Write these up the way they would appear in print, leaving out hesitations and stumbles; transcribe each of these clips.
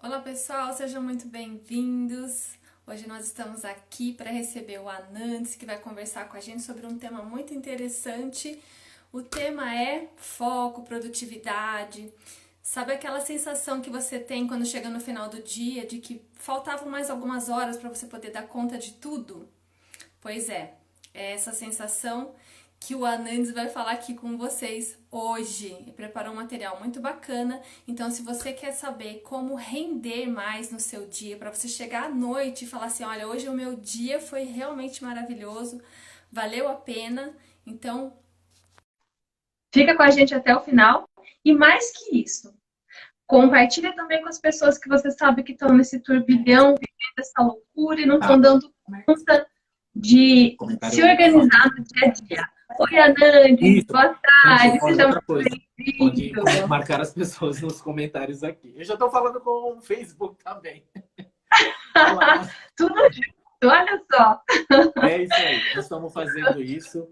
Olá pessoal, sejam muito bem-vindos. Hoje nós estamos aqui para receber o Anandes, que vai conversar com a gente sobre um tema muito interessante. O tema é foco, produtividade. Sabe aquela sensação que você tem quando chega no final do dia de que faltavam mais algumas horas para você poder dar conta de tudo? Pois é essa sensação que o Anandes vai falar aqui com vocês hoje. Ele preparou um material muito bacana. Então, se você quer saber como render mais no seu dia, para você chegar à noite e falar assim: olha, hoje o meu dia foi realmente maravilhoso, valeu a pena. Então, fica com a gente até o final. E mais que isso, compartilha também com as pessoas que você sabe que estão nesse turbilhão, vivendo essa loucura e não Tá. estão dando conta de se Comentário organizar falando. no dia a dia. Oi, Anandes, Isso. boa Gente, tarde, olha, seja outra muito coisa. Pode bem-vindo. marcar as pessoas nos comentários aqui. Eu já estou falando com o Facebook também. Olá. Tudo junto, olha só. É isso aí. Nós estamos fazendo isso.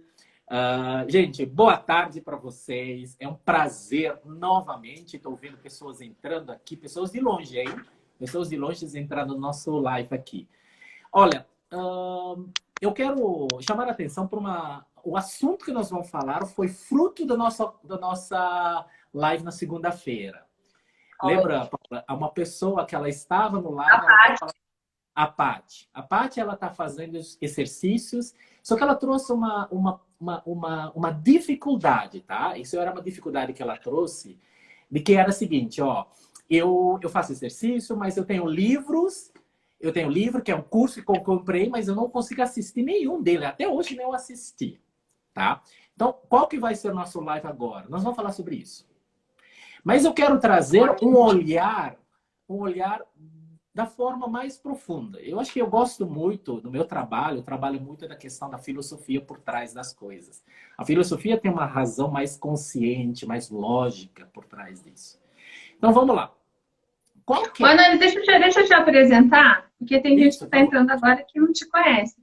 Gente, boa tarde para vocês. É um prazer novamente. Estou vendo pessoas entrando aqui, pessoas de longe, hein? Pessoas de longe entrando no nosso live aqui. Olha, eu quero chamar a atenção para uma. O assunto que nós vamos falar foi fruto da nossa live na segunda-feira. Lembra, Olha, Paula? Há uma pessoa que ela estava no a live, ela está parte, falando. A Paty. A Paty, ela está fazendo exercícios, só que ela trouxe uma dificuldade, tá? Isso era uma dificuldade que ela trouxe, de que era a seguinte, ó. Eu faço exercício, mas eu tenho livros. Eu tenho livro, que é um curso que eu comprei, mas eu não consigo assistir nenhum dele. Até hoje não assisti, tá? Então, qual que vai ser o nosso live agora? Nós vamos falar sobre isso. Mas eu quero trazer um olhar da forma mais profunda. Eu acho que eu gosto muito do meu trabalho, eu trabalho muito da questão da filosofia por trás das coisas. A filosofia tem uma razão mais consciente, mais lógica por trás disso. Então vamos lá. Qual que Ô, é? Anandes, deixa eu te apresentar, porque tem gente que Isso, está por favor. entrando agora que não te conhece.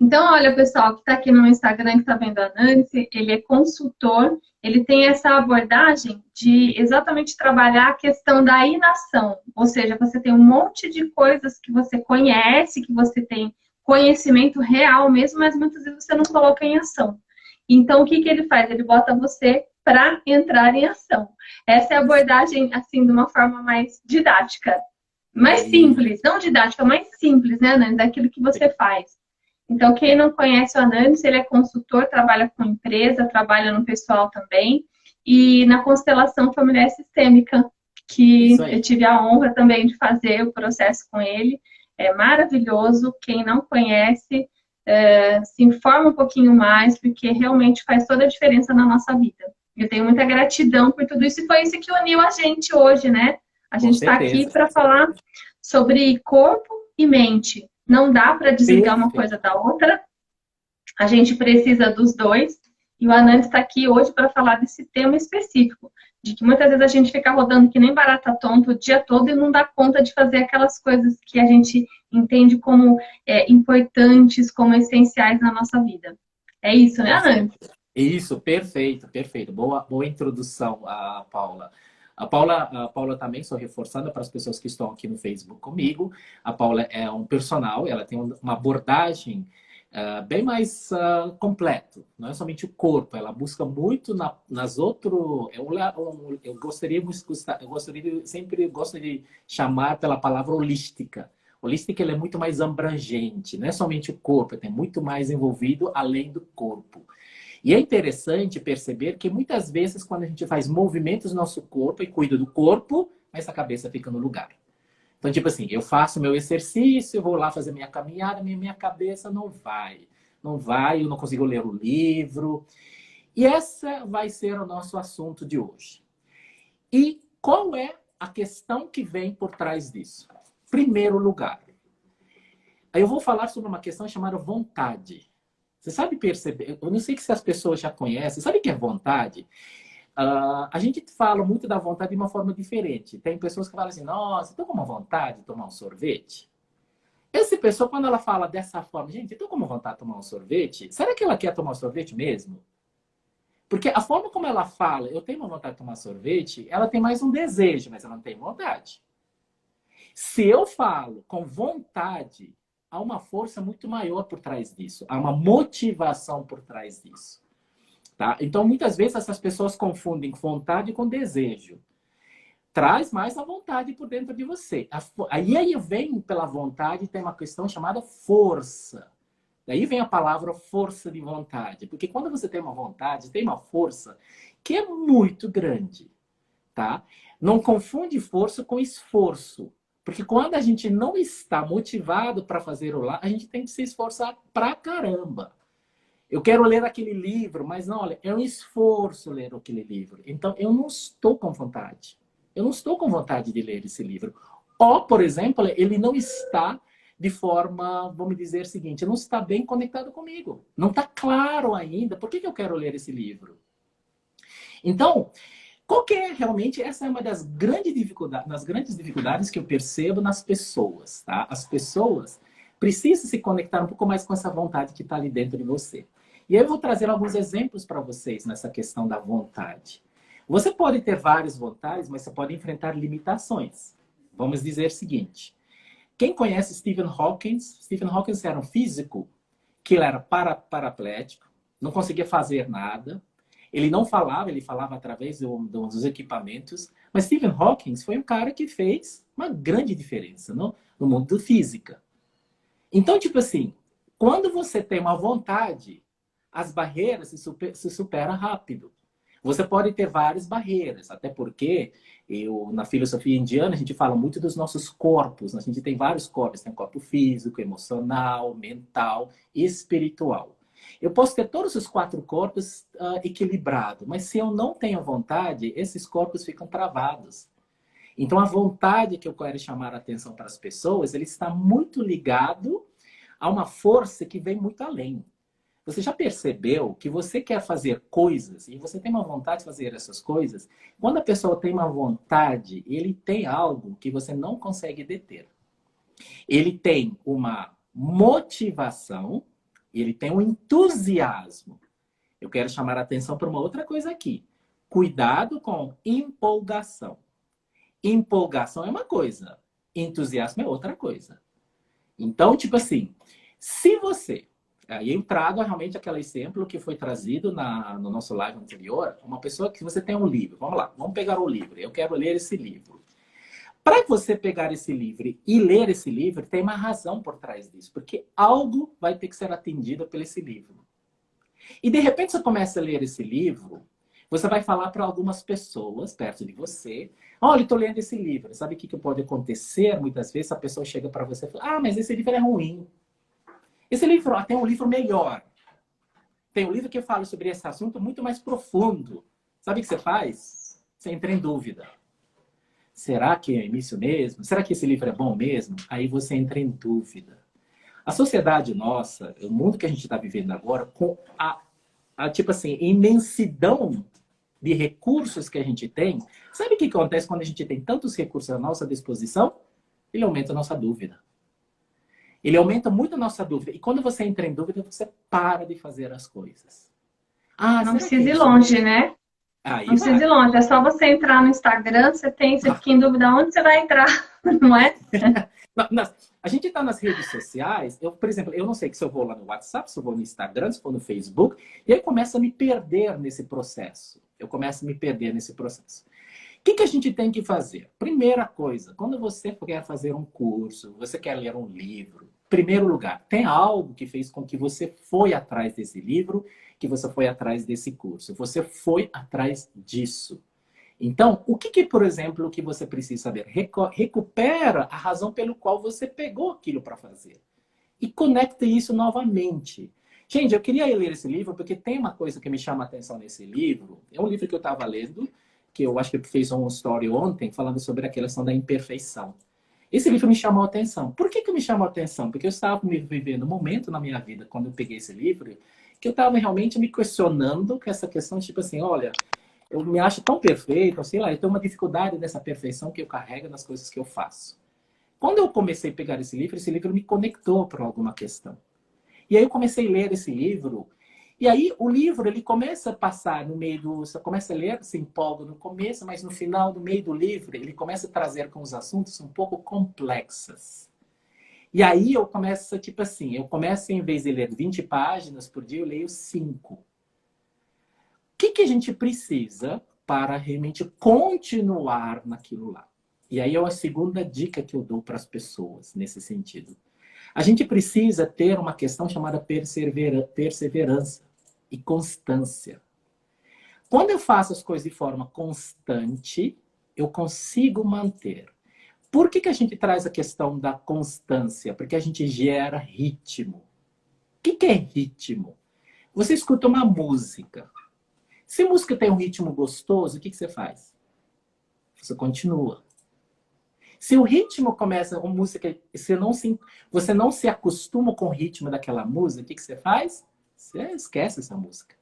Então, olha, pessoal, que está aqui no Instagram, que está vendo a Nancy, ele é consultor, ele tem essa abordagem de exatamente trabalhar a questão da inação, ou seja, você tem um monte de coisas que você conhece, que você tem conhecimento real mesmo, mas muitas vezes você não coloca em ação. Então, o que que ele faz? Ele bota você para entrar em ação. Essa é a Isso. abordagem, assim, de uma forma mais didática, mais É isso. simples, não didática, mais simples, né, Anand? Daquilo que você faz. Então, quem É. não conhece o Anandes, ele é consultor, trabalha com empresa, trabalha no pessoal também, e na constelação familiar sistêmica, Isso que eu aí. tive a honra também de fazer o processo com ele. É maravilhoso. Quem não conhece, se informa um pouquinho mais, porque realmente faz toda a diferença na nossa vida. Eu tenho muita gratidão por tudo isso, e foi isso que uniu a gente hoje, né? A Com gente está aqui certeza. para falar sobre corpo e mente. Não dá para desligar uma Perfeito. coisa da outra, a gente precisa dos dois. E o Anand está aqui hoje para falar desse tema específico, de que muitas vezes a gente fica rodando que nem barata tonta o dia todo e não dá conta de fazer aquelas coisas que a gente entende como importantes, como essenciais na nossa vida. É isso, né, Com Anand? certeza. Isso, perfeito, perfeito. Boa introdução, a Paula. A Paula também, só reforçando para as pessoas que estão aqui no Facebook comigo, a Paula é um personal, ela tem uma abordagem bem mais completo, não é somente o corpo, ela busca muito nas outras. Sempre gosto de chamar pela palavra holística. Holística ele é muito mais abrangente, não é somente o corpo, tem muito mais envolvido além do corpo. E é interessante perceber que muitas vezes, quando a gente faz movimentos no nosso corpo e cuida do corpo, mas a cabeça fica no lugar. Então, tipo assim, eu faço meu exercício, eu vou lá fazer minha caminhada, minha cabeça não vai. Não vai, eu não consigo ler o livro. E essa vai ser o nosso assunto de hoje. E qual é a questão que vem por trás disso? Primeiro lugar, aí eu vou falar sobre uma questão chamada vontade. Você sabe perceber? Eu não sei se as pessoas já conhecem. Sabe o que é vontade? A gente fala muito da vontade de uma forma diferente. Tem pessoas que falam assim: nossa, estou com uma vontade de tomar um sorvete. Essa pessoa, quando ela fala dessa forma, gente, estou com uma vontade de tomar um sorvete, será que ela quer tomar um sorvete mesmo? Porque a forma como ela fala, eu tenho uma vontade de tomar sorvete, ela tem mais um desejo, mas ela não tem vontade. Se eu falo com vontade, há uma força muito maior por trás disso. Há uma motivação por trás disso. Tá? Então, muitas vezes, essas pessoas confundem vontade com desejo. Traz mais a vontade por dentro de você. Aí vem pela vontade, tem uma questão chamada força. Daí vem a palavra força de vontade. Porque quando você tem uma vontade, tem uma força que é muito grande. Tá? Não confunde força com esforço. Porque quando a gente não está motivado para fazer o lá, a gente tem que se esforçar pra caramba. Eu quero ler aquele livro, mas não, olha, é um esforço ler aquele livro. Então, eu não estou com vontade. Eu não estou com vontade de ler esse livro. Ou, por exemplo, ele não está de forma, vamos dizer o seguinte, não está bem conectado comigo. Não está claro ainda por que eu quero ler esse livro. Então, qual que é realmente, essa é uma das grandes dificuldades que eu percebo nas pessoas, tá? As pessoas precisam se conectar um pouco mais com essa vontade que está ali dentro de você. E aí eu vou trazer alguns exemplos para vocês nessa questão da vontade. Você pode ter várias vontades, mas você pode enfrentar limitações. Vamos dizer o seguinte. Quem conhece Stephen Hawking? Stephen Hawking era um físico que ele era paraplégico, não conseguia fazer nada. Ele não falava, ele falava através dos equipamentos. Mas Stephen Hawking foi um cara que fez uma grande diferença no mundo da física. Então, tipo assim, quando você tem uma vontade, as barreiras se superam rápido. Você pode ter várias barreiras, até porque na filosofia indiana a gente fala muito dos nossos corpos. A gente tem vários corpos, tem o corpo físico, emocional, mental e espiritual. Eu posso ter todos os 4 corpos equilibrados, mas se eu não tenho vontade, esses corpos ficam travados. Então a vontade que eu quero chamar a atenção para as pessoas, ele está muito ligado a uma força que vem muito além. Você já percebeu que você quer fazer coisas e você tem uma vontade de fazer essas coisas? Quando a pessoa tem uma vontade, ele tem algo que você não consegue deter. Ele tem uma motivação, ele tem um entusiasmo. Eu quero chamar a atenção para uma outra coisa aqui. Cuidado com empolgação. Empolgação é uma coisa, entusiasmo é outra coisa. Então, tipo assim, se você... Aí eu trago realmente aquele exemplo que foi trazido no nosso live anterior. Uma pessoa que você tem um livro. Vamos lá, vamos pegar o livro. Eu quero ler esse livro. Para você pegar esse livro e ler esse livro, tem uma razão por trás disso. Porque algo vai ter que ser atendido por esse livro. E de repente você começa a ler esse livro, você vai falar para algumas pessoas perto de você. Olha, estou lendo esse livro. Sabe o que pode acontecer? Muitas vezes a pessoa chega para você e fala, mas esse livro é ruim. Esse livro tem um livro melhor. Tem um livro que fala sobre esse assunto muito mais profundo. Sabe o que você faz? Você entra em dúvida. Será que é isso mesmo? Será que esse livro é bom mesmo? Aí você entra em dúvida. A sociedade nossa, o mundo que a gente está vivendo agora, com tipo assim, imensidão de recursos que a gente tem, sabe o que acontece quando a gente tem tantos recursos à nossa disposição? Ele aumenta a nossa dúvida. Ele aumenta muito a nossa dúvida. E quando você entra em dúvida, você para de fazer as coisas. Não precisa ir longe, né? Aí não precisa ir longe. É só você entrar no Instagram, você fica em dúvida onde você vai entrar, não é? A gente está nas redes sociais. Por exemplo, eu não sei se eu vou lá no WhatsApp, se eu vou no Instagram, se eu vou no Facebook, e aí eu começo a me perder nesse processo. O que a gente tem que fazer? Primeira coisa, quando você quer fazer um curso, você quer ler um livro, primeiro lugar, tem algo que fez com que você foi atrás desse livro, que você foi atrás desse curso. Você foi atrás disso. Então, o que por exemplo, que você precisa saber? Recupera a razão pelo qual você pegou aquilo para fazer. E conecta isso novamente. Gente, eu queria ler esse livro porque tem uma coisa que me chama a atenção nesse livro. É um livro que eu estava lendo, que eu acho que eu fiz um story ontem, falando sobre a questão da imperfeição. Esse livro me chamou a atenção. Por que me chamou a atenção? Porque eu estava me vivendo um momento na minha vida, quando eu peguei esse livro, que eu estava realmente me questionando com essa questão, tipo assim, olha, eu me acho tão perfeito, sei lá, eu tenho uma dificuldade dessa perfeição que eu carrego nas coisas que eu faço. Quando eu comecei a pegar esse livro me conectou para alguma questão. E aí eu comecei a ler esse livro E aí o livro, ele começa a passar no meio do... Você começa a ler, se empolga no começo, mas no final, no meio do livro, ele começa a trazer com os assuntos um pouco complexos. E aí eu começo, tipo assim, eu começo, em vez de ler 20 páginas por dia, eu leio 5. O que a gente precisa para realmente continuar naquilo lá? E aí é a segunda dica que eu dou para as pessoas nesse sentido. A gente precisa ter uma questão chamada perseverança e constância. Quando eu faço as coisas de forma constante, eu consigo manter. Por que a gente traz a questão da constância? Porque a gente gera ritmo. O que é ritmo? Você escuta uma música. Se a música tem um ritmo gostoso, o que você faz? Você continua. Se o ritmo começa com música, você não se acostuma com o ritmo daquela música, o que você faz? Você esquece essa música.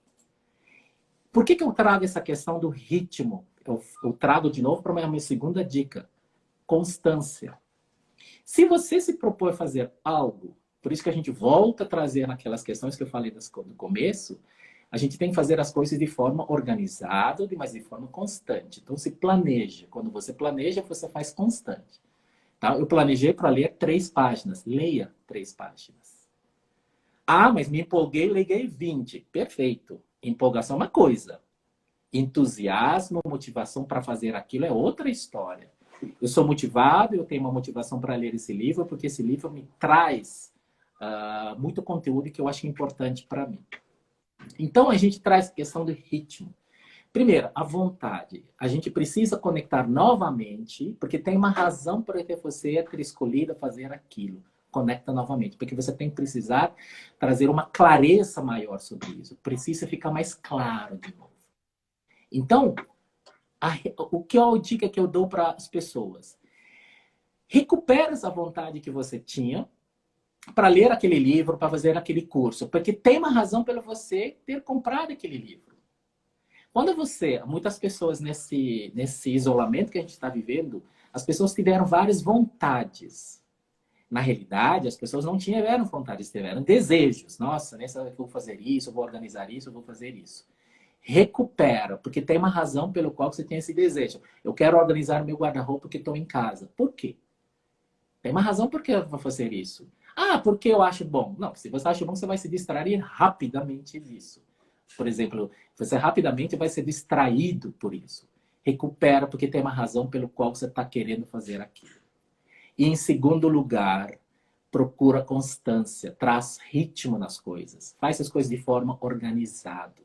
Por que eu trago essa questão do ritmo? Eu trago de novo para a minha segunda dica. Constância. Se você se propõe a fazer algo, por isso que a gente volta a trazer naquelas questões que eu falei no começo, a gente tem que fazer as coisas de forma organizada, mas de forma constante. Então, se planeja. Quando você planeja, você faz constante. Tá? Eu planejei para ler 3 páginas. Leia 3 páginas. Ah, mas me empolguei e leio 20. Perfeito. Empolgação é uma coisa. Entusiasmo, motivação para fazer aquilo é outra história. Eu sou motivado, eu tenho uma motivação para ler esse livro, porque esse livro me traz muito conteúdo que eu acho importante para mim. Então, a gente traz a questão do ritmo. Primeiro, a vontade. A gente precisa conectar novamente, porque tem uma razão para você ter escolhido fazer aquilo. Conecta novamente, porque você tem que precisar trazer uma clareza maior sobre isso. Precisa ficar mais claro de novo. Então, o que é a dica que eu dou para as pessoas? Recupera essa vontade que você tinha para ler aquele livro, para fazer aquele curso. Porque tem uma razão pelo você ter comprado aquele livro. Muitas pessoas nesse isolamento que a gente está vivendo, as pessoas tiveram várias vontades. Na realidade, as pessoas não tiveram vontades, tiveram desejos. Nossa, nessa eu vou fazer isso, eu vou organizar isso, eu vou fazer isso. Recupera, porque tem uma razão pelo qual você tem esse desejo. Eu quero organizar meu guarda-roupa porque estou em casa. Por quê? Tem uma razão por que eu vou fazer isso. Ah, porque eu acho bom. Não, se você acha bom, você vai se distrair rapidamente disso. Por exemplo, você rapidamente vai ser distraído por isso. Recupera, porque tem uma razão pelo qual você está querendo fazer aquilo. E em segundo lugar, procura constância, traz ritmo nas coisas. Faz as coisas de forma organizada.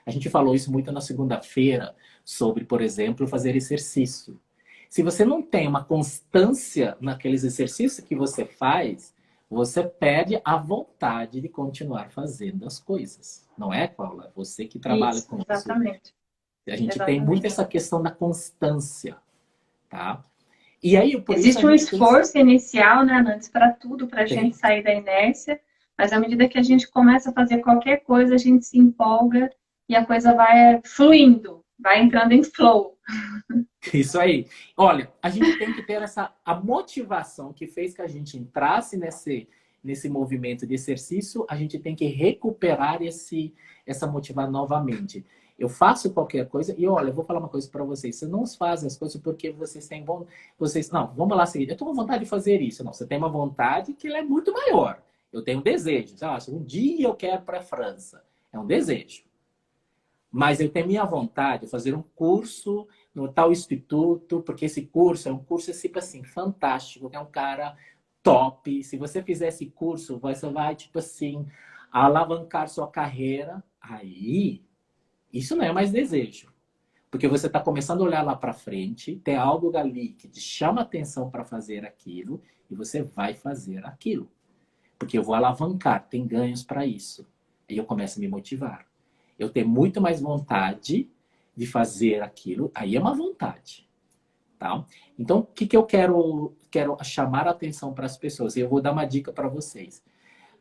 A gente falou isso muito na segunda-feira sobre, por exemplo, fazer exercício. Se você não tem uma constância naqueles exercícios que você faz, você perde a vontade de continuar fazendo as coisas. Não é, Paula? Você que trabalha com exatamente. isso. A gente Exatamente. tem muito essa questão da constância, tá? E aí, por existe isso um esforço inicial, né, antes para tudo, para a Tem. gente sair da inércia, mas à medida que a gente começa a fazer qualquer coisa, a gente se empolga e a coisa vai fluindo, vai entrando em flow. Isso aí. Olha, a gente tem que ter a motivação que fez que a gente entrasse nesse movimento de exercício, a gente tem que recuperar essa motivação novamente. Eu faço qualquer coisa e, olha, eu vou falar uma coisa para vocês. Vocês não fazem as coisas porque vocês têm não, vamos lá seguir. Eu estou com vontade de fazer isso. Não, você tem uma vontade que ela é muito maior. Eu tenho um desejo. Um dia eu quero para a França. É um desejo. Mas eu tenho minha vontade de fazer um curso no tal instituto, porque esse curso é um curso tipo assim, fantástico, é um cara top. Se você fizer esse curso, você vai, tipo assim, alavancar sua carreira. Aí, isso não é mais desejo. Porque você está começando a olhar lá para frente, tem algo ali que te chama atenção para fazer aquilo, e você vai fazer aquilo. Porque eu vou alavancar, tem ganhos para isso. Aí eu começo a me motivar. Eu tenho muito mais vontade de fazer aquilo. Aí é uma vontade. Tá? Então, o que eu quero chamar a atenção para as pessoas? E eu vou dar uma dica para vocês.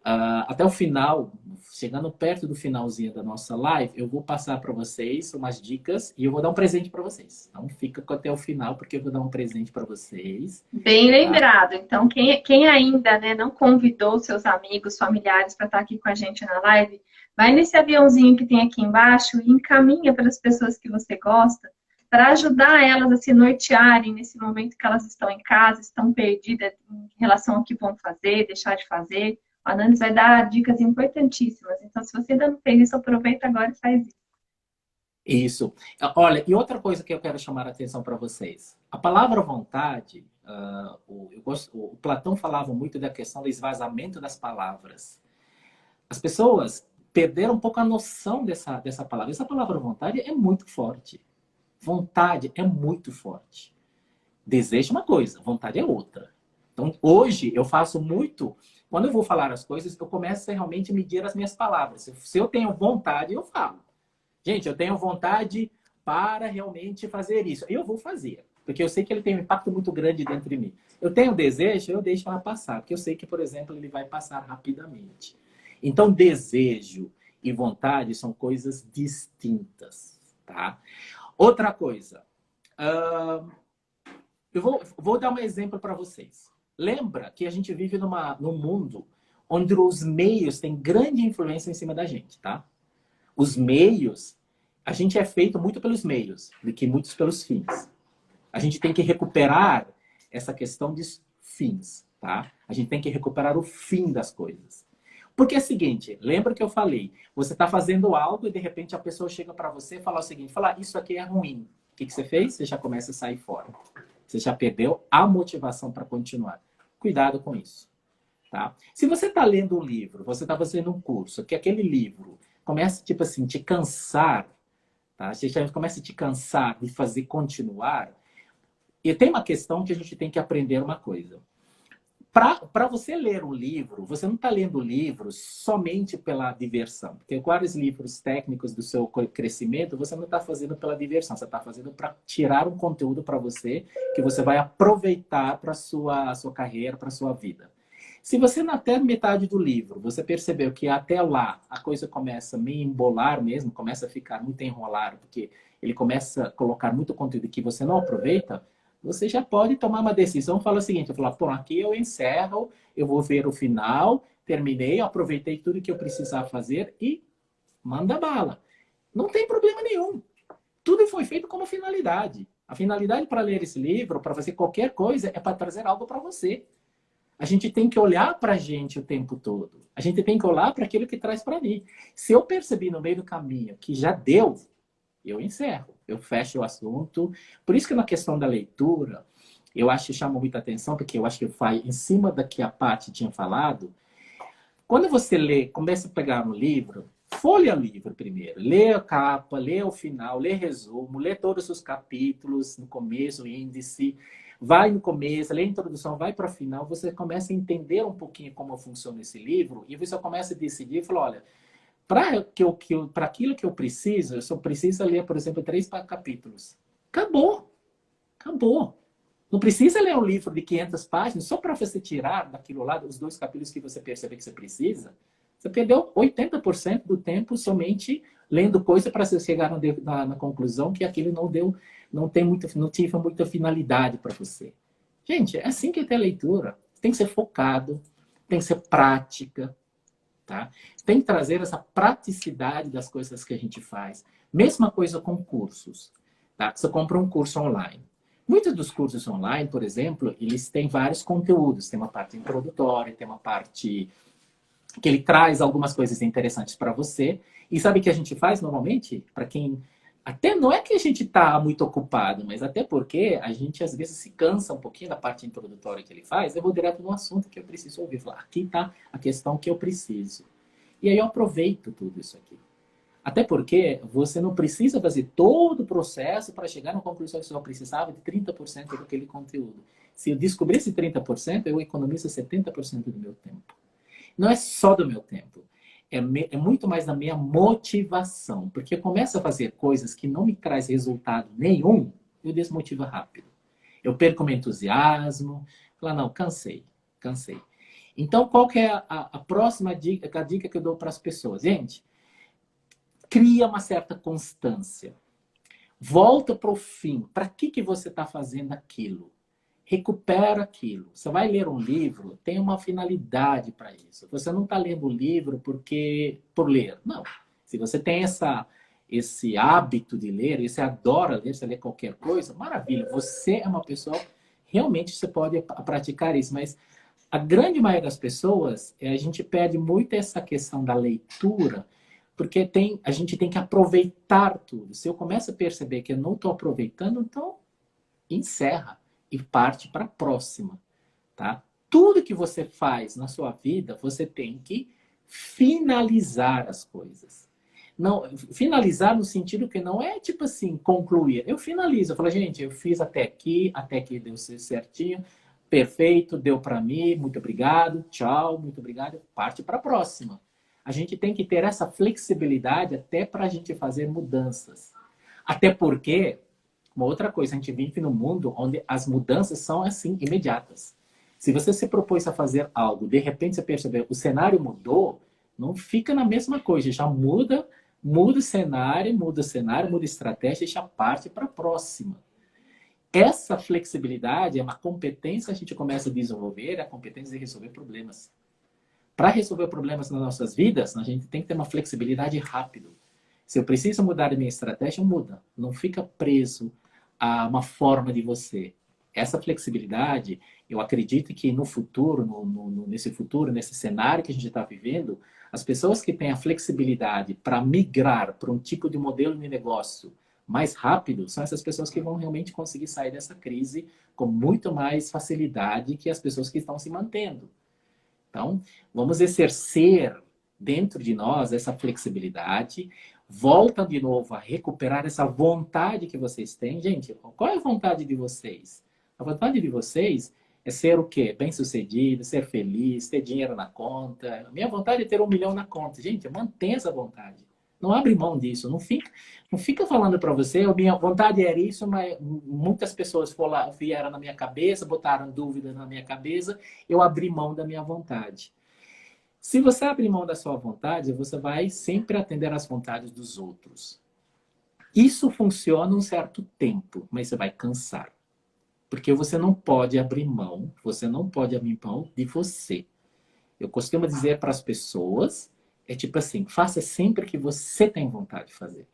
Até o final, chegando perto do finalzinho da nossa live, eu vou passar para vocês umas dicas e eu vou dar um presente para vocês. Então, fica até o final, porque eu vou dar um presente para vocês. Bem lembrado. Então, quem ainda, né, não convidou seus amigos, familiares para estar aqui com a gente na live, Vai nesse aviãozinho que tem aqui embaixo e encaminha para as pessoas que você gosta, para ajudar elas a se nortearem nesse momento que elas estão em casa, estão perdidas em relação ao que vão fazer, deixar de fazer. O Anandis vai dar dicas importantíssimas. Então, se você ainda não fez isso, aproveita agora e faz isso. Isso. Olha, e outra coisa que eu quero chamar a atenção para vocês. A palavra vontade, o Platão falava muito da questão do esvaziamento das palavras. As pessoas perderam um pouco a noção dessa palavra. Essa palavra vontade é muito forte. Vontade é muito forte. Desejo é uma coisa, vontade é outra. Então, hoje, eu faço muito... Quando eu vou falar as coisas, eu começo a realmente medir as minhas palavras. Se eu tenho vontade, eu falo. Gente, eu tenho vontade para realmente fazer isso. Eu vou fazer, porque eu sei que ele tem um impacto muito grande dentro de mim. Eu tenho desejo, eu deixo ela passar, porque eu sei que, por exemplo, ele vai passar rapidamente. Então, desejo e vontade são coisas distintas, tá? Outra coisa, eu vou dar um exemplo para vocês. Lembra que a gente vive num mundo onde os meios têm grande influência em cima da gente, tá? Os meios, a gente é feito muito pelos meios, do que muitos pelos fins. A gente tem que recuperar essa questão de fins, tá? A gente tem que recuperar o fim das coisas. Porque é o seguinte, lembra que eu falei, você está fazendo algo e de repente a pessoa chega para você e fala o seguinte, isso aqui é ruim. O que você fez? Você já começa a sair fora. Você já perdeu a motivação para continuar. Cuidado com isso, tá? Se você está lendo um livro, você está fazendo um curso, que aquele livro começa, tipo assim, te cansar, tá? Você já começa a te cansar de fazer continuar. E tem uma questão que a gente tem que aprender uma coisa. Para você ler um livro, você não está lendo o livro somente pela diversão. Porque vários livros técnicos do seu crescimento, você não está fazendo pela diversão. Você está fazendo para tirar um conteúdo para você que você vai aproveitar para a sua carreira, para a sua vida. Se você, até metade do livro, você percebeu que até lá a coisa começa a me embolar mesmo, começa a ficar muito enrolado, porque ele começa a colocar muito conteúdo que você não aproveita, você já pode tomar uma decisão, fala o seguinte, eu falo, pô, aqui eu encerro, eu vou ver o final, terminei, aproveitei tudo que eu precisava fazer e manda bala. Não tem problema nenhum. Tudo foi feito como finalidade. A finalidade para ler esse livro, para fazer qualquer coisa, é para trazer algo para você. A gente tem que olhar para a gente o tempo todo. A gente tem que olhar para aquilo que traz para mim. Se eu percebi no meio do caminho que já deu, eu encerro. Eu fecho o assunto. Por isso que na questão da leitura, eu acho que chama muita atenção, porque eu acho que faz em cima da que a Paty tinha falado. Quando você lê, começa a pegar um livro, folheia o livro primeiro. Lê a capa, lê o final, lê resumo, lê todos os capítulos, no começo, o índice. Vai no começo, lê a introdução, vai para o final, você começa a entender um pouquinho como funciona esse livro e você começa a decidir, fala, olha, para aquilo que eu preciso, eu só preciso ler, por exemplo, 3 capítulos. Acabou. Acabou. Não precisa ler um livro de 500 páginas só para você tirar daquilo lá, os 2 capítulos que você perceber que você precisa. Você perdeu 80% do tempo somente lendo coisa para você chegar na conclusão que aquilo não tive muita finalidade para você. Gente, é assim que é ter leitura. Tem que ser focado, tem que ser prática, tá? Tem que trazer essa praticidade das coisas que a gente faz. Mesma coisa com cursos, tá? Você compra um curso online. Muitos dos cursos online, por exemplo, eles têm vários conteúdos. Tem uma parte introdutória, tem uma parte que ele traz algumas coisas interessantes para você. E sabe o que a gente faz normalmente? Para quem... Até não é que a gente está muito ocupado, mas até porque a gente às vezes se cansa um pouquinho da parte introdutória que ele faz. Eu vou direto no assunto que eu preciso ouvir. Falar, aqui está a questão que eu preciso. E aí eu aproveito tudo isso aqui. Até porque você não precisa fazer todo o processo para chegar na conclusão que você só precisava de 30% daquele conteúdo. Se eu descobrisse 30%, eu economizo 70% do meu tempo. Não é só do meu tempo. É muito mais da minha motivação. Porque eu começo a fazer coisas que não me traz resultado nenhum, eu desmotivo rápido. Eu perco meu entusiasmo. Falo, não, cansei. Então, qual que é a próxima dica, a dica que eu dou para as pessoas? Gente, cria uma certa constância. Volta para o fim. Para que você está fazendo aquilo? recupera aquilo. Você vai ler um livro, tem uma finalidade para isso. Você não está lendo o livro por ler. Não. Se você tem esse hábito de ler, e você adora ler, você lê qualquer coisa, maravilha. Você é uma pessoa, realmente você pode praticar isso. Mas a grande maioria das pessoas, a gente perde muito essa questão da leitura, porque a gente tem que aproveitar tudo. Se eu começo a perceber que eu não estou aproveitando, então encerra e parte para a próxima, tá? Tudo que você faz na sua vida, você tem que finalizar as coisas. Não, finalizar no sentido que não é tipo assim, concluir. Eu finalizo, eu falo, gente, eu fiz até aqui deu certinho, perfeito, deu para mim, muito obrigado, tchau, muito obrigado, parte para a próxima. A gente tem que ter essa flexibilidade até para a gente fazer mudanças. Até porque uma outra coisa, a gente vive num mundo onde as mudanças são, assim, imediatas. Se você se propôs a fazer algo, de repente você percebeu, o cenário mudou, não fica na mesma coisa, já muda o cenário, muda a estratégia e já parte para a próxima. Essa flexibilidade é uma competência que a gente começa a desenvolver, é a competência de resolver problemas. Para resolver problemas nas nossas vidas, a gente tem que ter uma flexibilidade rápida. Se eu preciso mudar a minha estratégia, muda. Não fica preso a uma forma de você. Essa flexibilidade, eu acredito que no futuro, nesse cenário que a gente está vivendo, as pessoas que têm a flexibilidade para migrar para um tipo de modelo de negócio mais rápido, são essas pessoas que vão realmente conseguir sair dessa crise com muito mais facilidade que as pessoas que estão se mantendo. Então, vamos exercer dentro de nós essa flexibilidade, voltam de novo a recuperar essa vontade que vocês têm. Gente, qual é a vontade de vocês? A vontade de vocês é ser o quê? Bem-sucedido, ser feliz, ter dinheiro na conta. A minha vontade é ter 1 milhão na conta. Gente, mantenha essa vontade. Não abre mão disso. Não fica falando para você, a minha vontade era isso, mas muitas pessoas vieram na minha cabeça, botaram dúvida na minha cabeça, eu abri mão da minha vontade. Se você abrir mão da sua vontade, você vai sempre atender às vontades dos outros. Isso funciona um certo tempo, mas você vai cansar. Porque você não pode abrir mão de você. Eu costumo dizer para as pessoas, é tipo assim, faça sempre o que você tem vontade de fazer.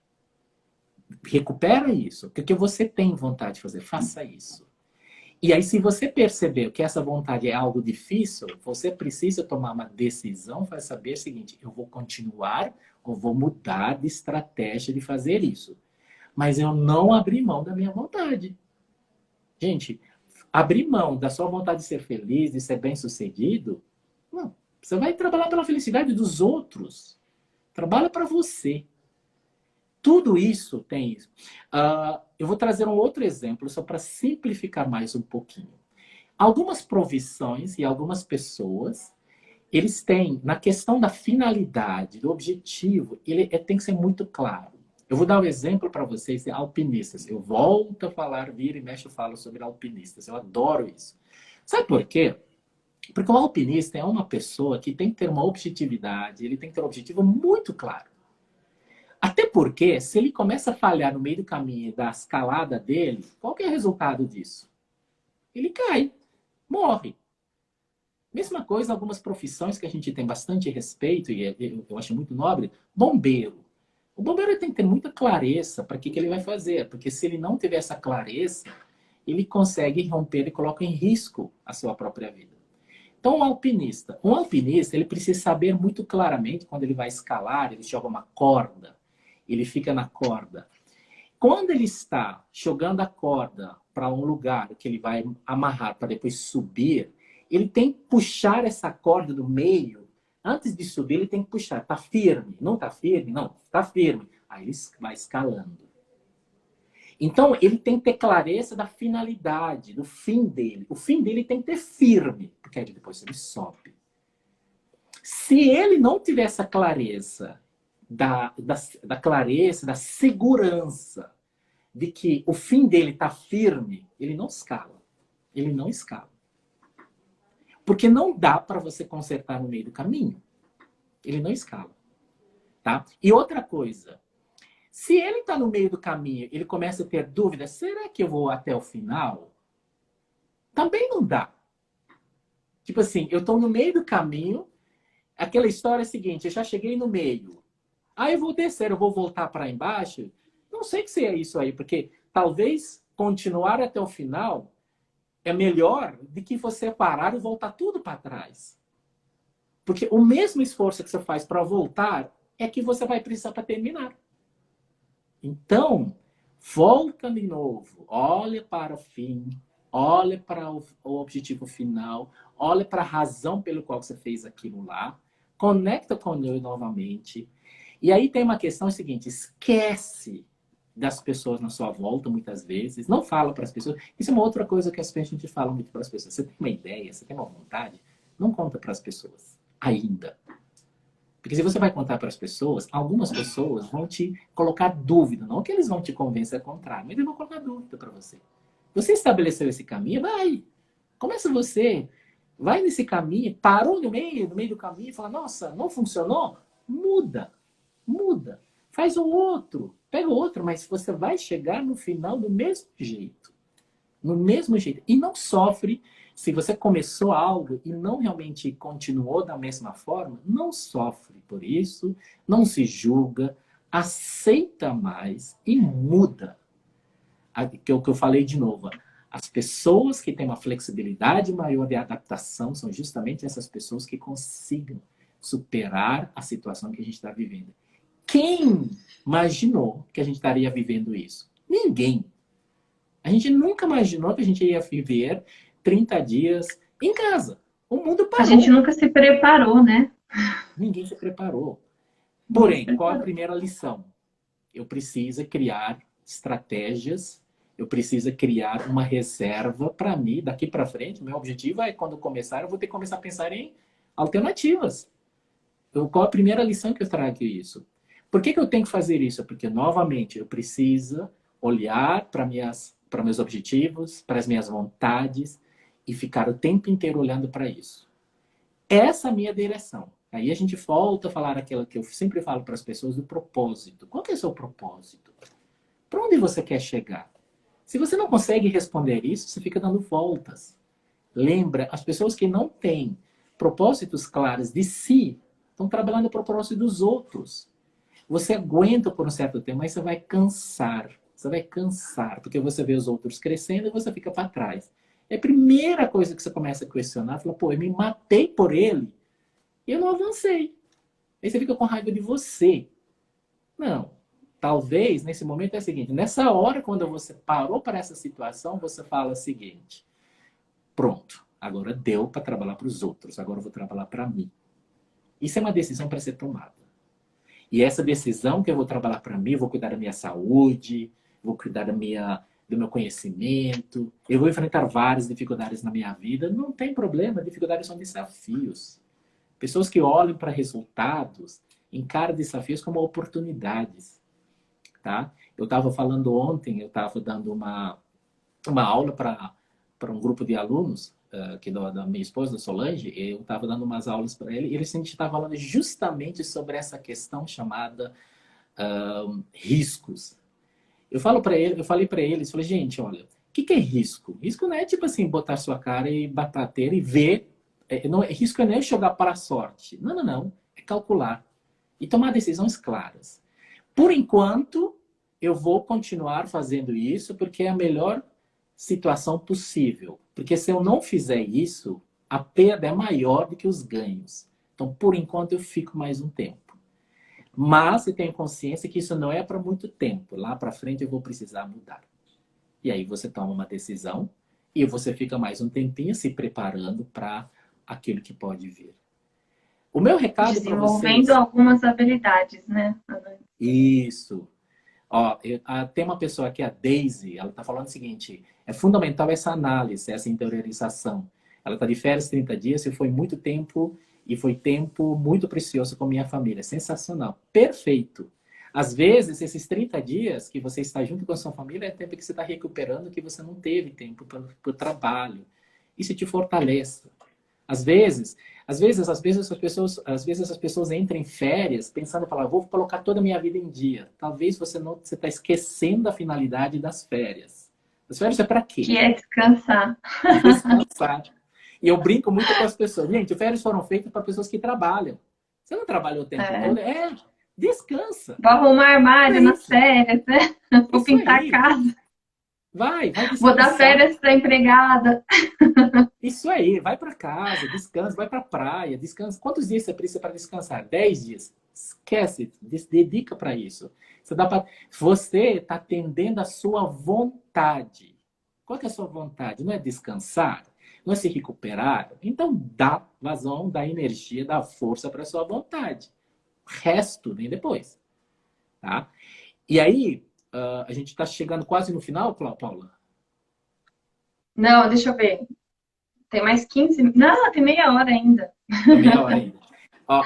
Recupera isso. O que você tem vontade de fazer, faça isso. E aí, se você percebeu que essa vontade é algo difícil, você precisa tomar uma decisão para saber o seguinte, eu vou continuar ou vou mudar de estratégia de fazer isso. Mas eu não abri mão da minha vontade. Gente, abrir mão da sua vontade de ser feliz, de ser bem-sucedido, não. Você vai trabalhar pela felicidade dos outros. Trabalha para você. Tudo isso tem isso. Eu vou trazer um outro exemplo, só para simplificar mais um pouquinho. Algumas profissões e algumas pessoas, eles têm, na questão da finalidade, do objetivo, ele tem que ser muito claro. Eu vou dar um exemplo para vocês de alpinistas. Eu volto a falar, vira e mexe, eu falo sobre alpinistas. Eu adoro isso. Sabe por quê? Porque o alpinista é uma pessoa que tem que ter uma objetividade, ele tem que ter um objetivo muito claro. Até porque, se ele começa a falhar no meio do caminho da escalada dele, qual que é o resultado disso? Ele cai, morre. Mesma coisa, algumas profissões que a gente tem bastante respeito, e eu acho muito nobre, bombeiro. O bombeiro tem que ter muita clareza para que ele vai fazer, porque se ele não tiver essa clareza, ele consegue romper e coloca em risco a sua própria vida. Então, um alpinista, ele precisa saber muito claramente quando ele vai escalar, ele joga uma corda, ele fica na corda. Quando ele está jogando a corda para um lugar que ele vai amarrar para depois subir, ele tem que puxar essa corda do meio. Antes de subir, ele tem que puxar. Está firme? Não está firme? Não, está firme. Aí ele vai escalando. Então, ele tem que ter clareza da finalidade, do fim dele. O fim dele tem que ter firme, porque aí depois ele sobe. Se ele não tiver essa clareza, da clareza, da segurança de que o fim dele está firme, ele não escala. Ele não escala. Porque não dá para você consertar no meio do caminho. Ele não escala. Tá? E outra coisa, se ele está no meio do caminho, ele começa a ter dúvidas, será que eu vou até o final? Também não dá. Tipo assim, eu estou no meio do caminho, aquela história é a seguinte, eu já cheguei no meio. Aí eu vou descer, eu vou voltar para embaixo. Não sei que se é isso aí, porque talvez continuar até o final é melhor do que você parar e voltar tudo para trás. Porque o mesmo esforço que você faz para voltar é que você vai precisar para terminar. Então, volta de novo, olha para o fim, olha para o objetivo final, olha para a razão pelo qual você fez aquilo lá, conecta com ele novamente. E aí tem uma questão seguinte, esquece das pessoas na sua volta, muitas vezes, não fala para as pessoas. Isso é uma outra coisa que a gente fala muito para as pessoas. Você tem uma ideia, você tem uma vontade, não conta para as pessoas, ainda. Porque se você vai contar para as pessoas, algumas pessoas vão te colocar dúvida. Não que eles vão te convencer ao contrário, mas eles vão colocar dúvida para você. Você estabeleceu esse caminho, vai. Começa você. Vai nesse caminho, parou no meio do caminho e fala, nossa, não funcionou? Muda. Muda. Faz o outro. Pega o outro, mas você vai chegar no final do mesmo jeito. No mesmo jeito. E não sofre. Se você começou algo e não realmente continuou da mesma forma, não sofre por isso, não se julga, aceita mais e muda. Que é o que eu falei de novo. As pessoas que têm uma flexibilidade maior de adaptação são justamente essas pessoas que consigam superar a situação que a gente está vivendo. Quem imaginou que a gente estaria vivendo isso? Ninguém. A gente nunca imaginou que a gente ia viver 30 dias em casa. O mundo parou. A gente nunca se preparou, né? Ninguém se preparou. Porém, qual a primeira lição? Eu preciso criar estratégias, eu preciso criar uma reserva para mim, daqui para frente. Meu objetivo é, quando começar, eu vou ter que começar a pensar em alternativas. Qual a primeira lição que eu trago isso? Por que eu tenho que fazer isso? Porque, novamente, eu preciso olhar para meus objetivos, para as minhas vontades e ficar o tempo inteiro olhando para isso. Essa é a minha direção. Aí a gente volta a falar aquilo que eu sempre falo para as pessoas do propósito. Qual que é o seu propósito? Para onde você quer chegar? Se você não consegue responder isso, você fica dando voltas. Lembra, as pessoas que não têm propósitos claros de si estão trabalhando para o propósito dos outros. Você aguenta por um certo tempo, mas você vai cansar. Você vai cansar, porque você vê os outros crescendo e você fica para trás. É a primeira coisa que você começa a questionar, fala, pô, eu me matei por ele e eu não avancei. Aí você fica com raiva de você. Não. Talvez, nesse momento, é o seguinte, nessa hora, quando você parou para essa situação, você fala o seguinte, pronto, agora deu para trabalhar para os outros, agora eu vou trabalhar para mim. Isso é uma decisão para ser tomada. E essa decisão que eu vou trabalhar para mim, eu vou cuidar da minha saúde, vou cuidar do meu conhecimento, eu vou enfrentar várias dificuldades na minha vida, não tem problema, dificuldades são desafios. Pessoas que olham para resultados, encaram desafios como oportunidades. Tá? Eu estava falando ontem, eu estava dando uma aula para um grupo de alunos, que da minha esposa, Solange, eu estava dando umas aulas para ele, e ele sempre estava falando justamente sobre essa questão chamada riscos. Eu falei para eles, falei, gente, olha, o que é risco? Risco não é tipo assim, botar sua cara e bater e ver. Risco não é jogar para a sorte. Não, não, não. É calcular. E tomar decisões claras. Por enquanto, eu vou continuar fazendo isso porque é a melhor situação possível. Porque se eu não fizer isso, a perda é maior do que os ganhos. Então, por enquanto, eu fico mais um tempo. Mas eu tenho consciência que isso não é para muito tempo. Lá para frente eu vou precisar mudar. E aí você toma uma decisão e você fica mais um tempinho se preparando para aquilo que pode vir. O meu recado para vocês... Desenvolvendo algumas habilidades, né? Isso. Ó, tem uma pessoa aqui, a Daisy, ela está falando o seguinte, é fundamental essa análise, essa interiorização. Ela está de férias 30 dias e foi muito tempo, e foi tempo muito precioso com minha família. Sensacional. Perfeito. Às vezes, esses 30 dias que você está junto com a sua família é tempo que você está recuperando, que você não teve tempo para o trabalho. Isso te fortalece. Às vezes as pessoas entram em férias pensando, falar, vou colocar toda a minha vida em dia. Talvez você está esquecendo a finalidade das férias. As férias é para quê? Que é descansar. Descansar. E eu brinco muito com as pessoas. Gente, as férias foram feitas para pessoas que trabalham. Você não trabalha o tempo É. todo? Descansa. Vou arrumar armário É nas isso. férias, né? Vou Isso pintar a aí. casa. Vai Vou dar descansar. férias para empregada. Isso aí, vai para casa, descansa, vai para praia, descansa. Quantos dias você precisa para descansar? 10 dias. Esquece, dedica para isso. Você está atendendo a sua vontade. Qual que é a sua vontade? Não é descansar? Não é se recuperar? Então dá vazão, dá energia, dá força para a sua vontade. O resto vem depois. Tá? E aí, a gente está chegando quase no final, Paula? Não, deixa eu ver. Tem mais 15. Não, tem meia hora ainda. Tem meia hora ainda. Ó,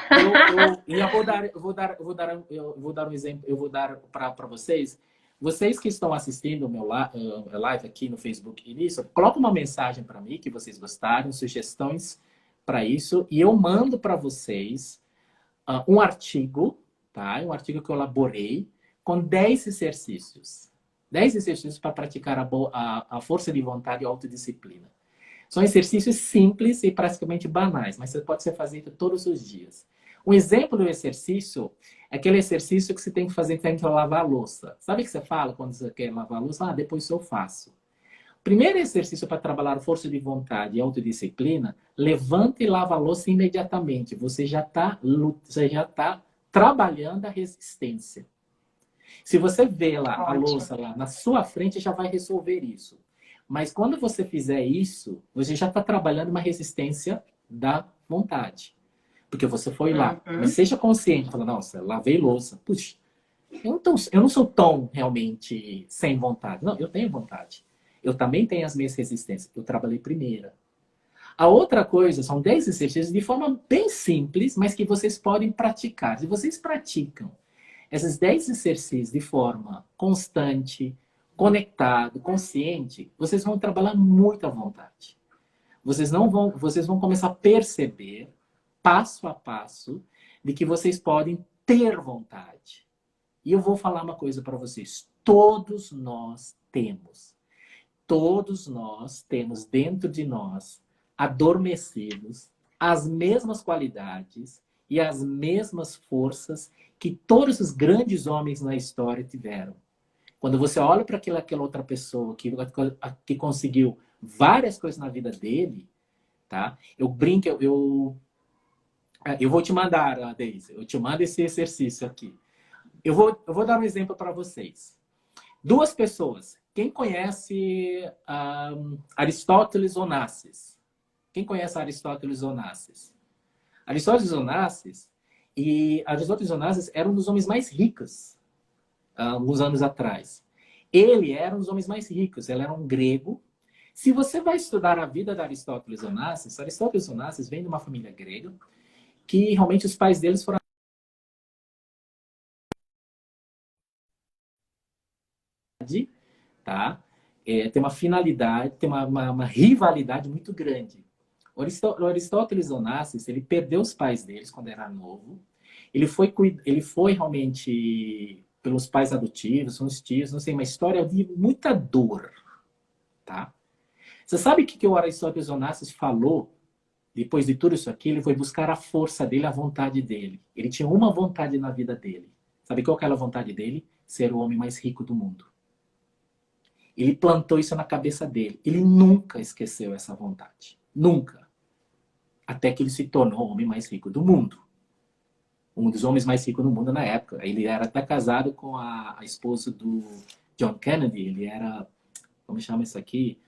eu vou dar um exemplo, eu vou dar para vocês. Vocês que estão assistindo o meu live aqui no Facebook e nisso, coloca uma mensagem para mim que vocês gostaram, sugestões para isso, e eu mando para vocês um artigo, tá? Um artigo que eu elaborei com 10 exercícios. 10 exercícios para praticar a força de vontade e a autodisciplina. São exercícios simples e praticamente banais, mas você pode ser feito todos os dias. Um exemplo do exercício é aquele exercício que você tem que fazer quando você lavar a louça. Sabe o que você fala quando você quer lavar a louça? Depois eu faço. Primeiro exercício para trabalhar força de vontade e autodisciplina, levanta e lava a louça imediatamente. Você já está trabalhando a resistência. Se você vê lá a louça lá na sua frente, já vai resolver isso. Mas quando você fizer isso, você já está trabalhando uma resistência da vontade. Porque você foi lá. Mas seja consciente. Fala, nossa, lavei louça. Puxa, eu não sou tão realmente sem vontade. Não, eu tenho vontade. Eu também tenho as minhas resistências. Eu trabalhei primeiro. A outra coisa, são 10 exercícios de forma bem simples, mas que vocês podem praticar. Se vocês praticam esses 10 exercícios de forma constante, conectado, consciente, vocês vão trabalhar muito à vontade. Vocês vão começar a perceber, passo a passo, de que vocês podem ter vontade. E eu vou falar uma coisa para vocês. Todos nós temos dentro de nós, adormecidos, as mesmas qualidades e as mesmas forças que todos os grandes homens na história tiveram. Quando você olha para aquela outra pessoa que conseguiu várias coisas na vida dele, tá? Eu brinco, eu vou te mandar, Deise, eu te mando esse exercício aqui. Eu vou dar um exemplo para vocês. 2 pessoas. Quem conhece Aristóteles Onassis? Quem conhece Aristóteles Onassis? Aristóteles Onassis era um dos homens mais ricos alguns anos atrás. Ele era um dos homens mais ricos, ele era um grego. Se você vai estudar a vida de Aristóteles Onassis vem de uma família grega, que realmente os pais deles foram tá? Tem uma finalidade, tem uma rivalidade muito grande. O Aristóteles Onassis, ele perdeu os pais deles quando era novo. Ele foi realmente pelos pais adotivos, são os tios, não sei, uma história de muita dor, tá? Você sabe o que o Aristóteles Onassis falou? Depois de tudo isso aqui, ele foi buscar a força dele, a vontade dele. Ele tinha uma vontade na vida dele. Sabe qual que era a vontade dele? Ser o homem mais rico do mundo. Ele plantou isso na cabeça dele. Ele nunca esqueceu essa vontade. Nunca. Até que ele se tornou o homem mais rico do mundo. Um dos homens mais ricos do mundo na época. Ele era até casado com a esposa do John Kennedy. Ele era, como chama isso aqui?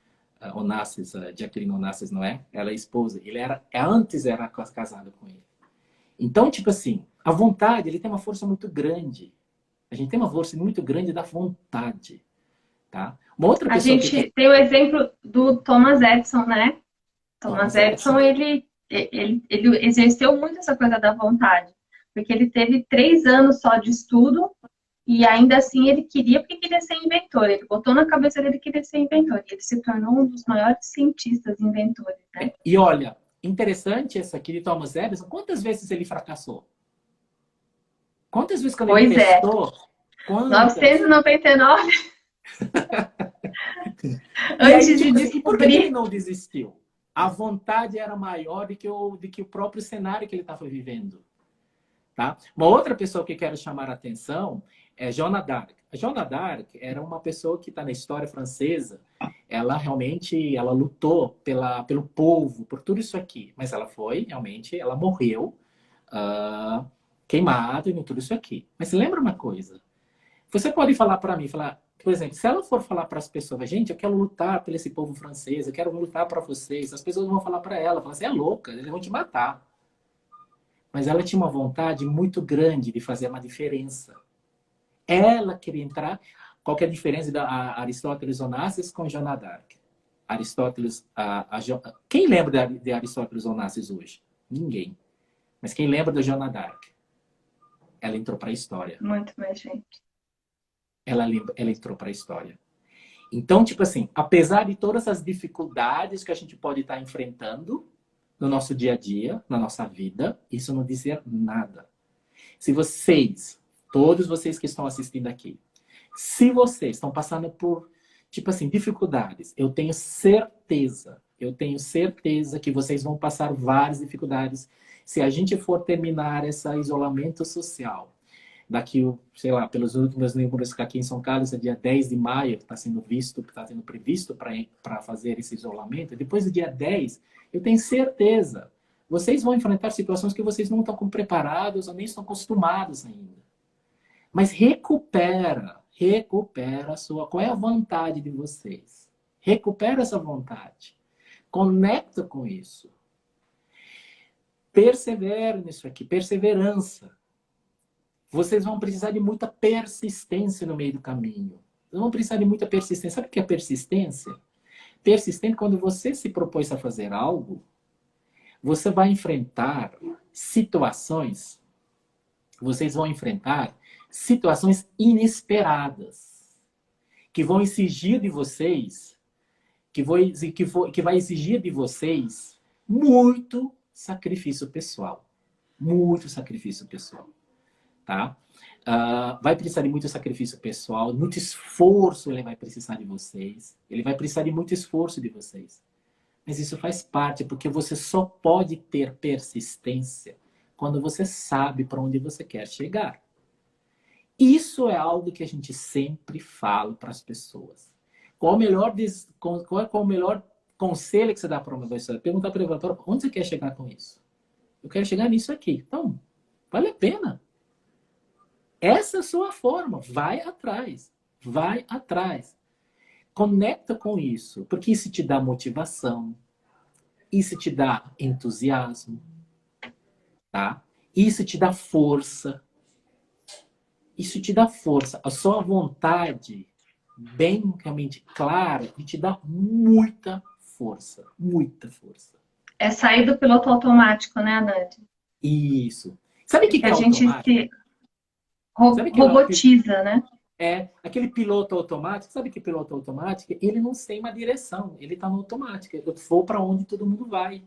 Onassis, Jacqueline Onassis, não é? Ela é a esposa. Antes era casado com ele. Então, tipo assim, a vontade, ele tem uma força muito grande. A gente tem uma força muito grande da vontade. Tá? Uma outra pessoa A gente tem o exemplo do Thomas Edison, né? Thomas Edison, ele exerceu muito essa coisa da vontade. Porque ele teve 3 anos só de estudo e ainda assim ele queria ser inventor. Ele botou na cabeça dele que queria ser inventor. E ele se tornou um dos maiores cientistas inventores, né? E olha, interessante essa aqui de Thomas Edison. Quantas vezes ele fracassou? Quantas vezes quando ele testou? 999. E aí, Antes de tipo assim, por que ele descobrir. não desistiu? A vontade era maior do que o próprio cenário que ele estava vivendo. Tá? Uma outra pessoa que quero chamar a atenção é Joana d'Arc. A Joana d'Arc era uma pessoa que está na história francesa. Ela realmente ela lutou pelo povo, por tudo isso aqui. Mas ela foi, realmente, ela morreu ah, queimada e tudo isso aqui. Mas lembra uma coisa? Você pode falar para mim, falar, por exemplo, se ela for falar para as pessoas, gente, eu quero lutar por esse povo francês, eu quero lutar para vocês, as pessoas vão falar para ela, falar, você é louca, eles vão te matar. Mas ela tinha uma vontade muito grande de fazer uma diferença. Ela queria entrar. Qual que é a diferença da Aristóteles Onassis com Joana d'Arc? Aristóteles, quem lembra de Aristóteles Onassis hoje? Ninguém. Mas quem lembra da Joana d'Arc? Ela entrou para a história. Muito mais gente. Ela entrou para a história. Então, tipo assim, apesar de todas as dificuldades que a gente pode estar enfrentando no nosso dia a dia, na nossa vida, isso não dizer nada. Se vocês, todos vocês que estão assistindo aqui, se vocês estão passando por, tipo assim, dificuldades, eu tenho certeza que vocês vão passar várias dificuldades se a gente for terminar esse isolamento social. Daqui, sei lá, pelos últimos números que aqui em São Carlos, é dia 10 de maio, que está sendo previsto para fazer esse isolamento. Depois do dia 10, eu tenho certeza, vocês vão enfrentar situações que vocês não estão preparados ou nem estão acostumados ainda. Mas recupera a sua... Qual é a vontade de vocês? Recupera essa vontade. Conecta com isso. Persevere nisso aqui, perseverança. Vocês vão precisar de muita persistência no meio do caminho. Vocês vão precisar de muita persistência. Sabe o que é persistência? Persistente, quando você se propôs a fazer algo, você vai enfrentar situações, vocês vão enfrentar situações inesperadas, que vão exigir de vocês, que vai exigir de vocês muito sacrifício pessoal. Muito sacrifício pessoal. Tá? Vai precisar de muito sacrifício pessoal, muito esforço ele vai precisar de vocês. Ele vai precisar de muito esforço de vocês. Mas isso faz parte, porque você só pode ter persistência quando você sabe para onde você quer chegar. Isso é algo que a gente sempre fala para as pessoas. Qual é o melhor conselho que você dá para uma pessoa? Perguntar para ele, onde você quer chegar com isso? Eu quero chegar nisso aqui. Então, vale a pena. Essa é a sua forma. Vai atrás. Vai atrás. Conecta com isso. Porque isso te dá motivação. Isso te dá entusiasmo. Tá? Isso te dá força. Isso te dá força. A sua vontade, bem realmente clara, e te dá muita força. Muita força. É sair do piloto automático, né, Anand? Isso. Sabe o que Que é a gente automático? Sabe que robotiza, né? Aquele piloto automático, sabe que piloto automático? Ele não tem uma direção, ele está no automático. Eu vou para onde todo mundo vai.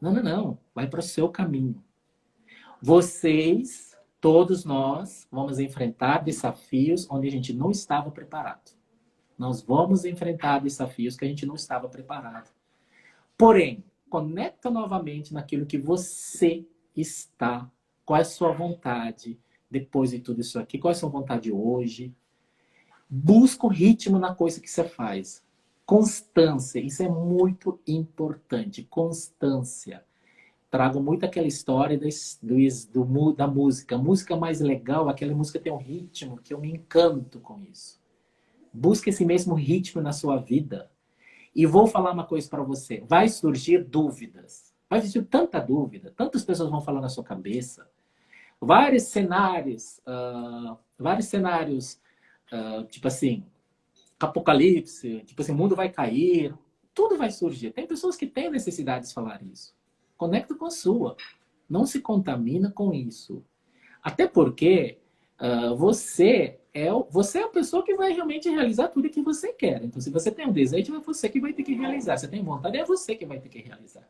Não. Vai para o seu caminho. Vocês, todos nós, vamos enfrentar desafios onde a gente não estava preparado. Nós vamos enfrentar desafios que a gente não estava preparado. Porém, conecta novamente naquilo que você está. Qual é a sua vontade? Depois de tudo isso aqui, qual é a sua vontade hoje? Busca o ritmo na coisa que você faz. Constância, isso é muito importante. Constância. Trago muito aquela história da música. A música mais legal, aquela música tem um ritmo que eu me encanto com isso. Busca esse mesmo ritmo na sua vida. E vou falar uma coisa para você. Vai surgir dúvidas. Vai surgir tanta dúvida. Tantas pessoas vão falar na sua cabeça. Vários cenários, tipo assim, apocalipse, tipo assim, o mundo vai cair, tudo vai surgir. Tem pessoas que têm necessidade de falar isso. Conecta com a sua. Não se contamina com isso. Até porque você é a pessoa que vai realmente realizar tudo que você quer. Então, se você tem um desejo, é você que vai ter que realizar. Se você tem vontade, é você que vai ter que realizar.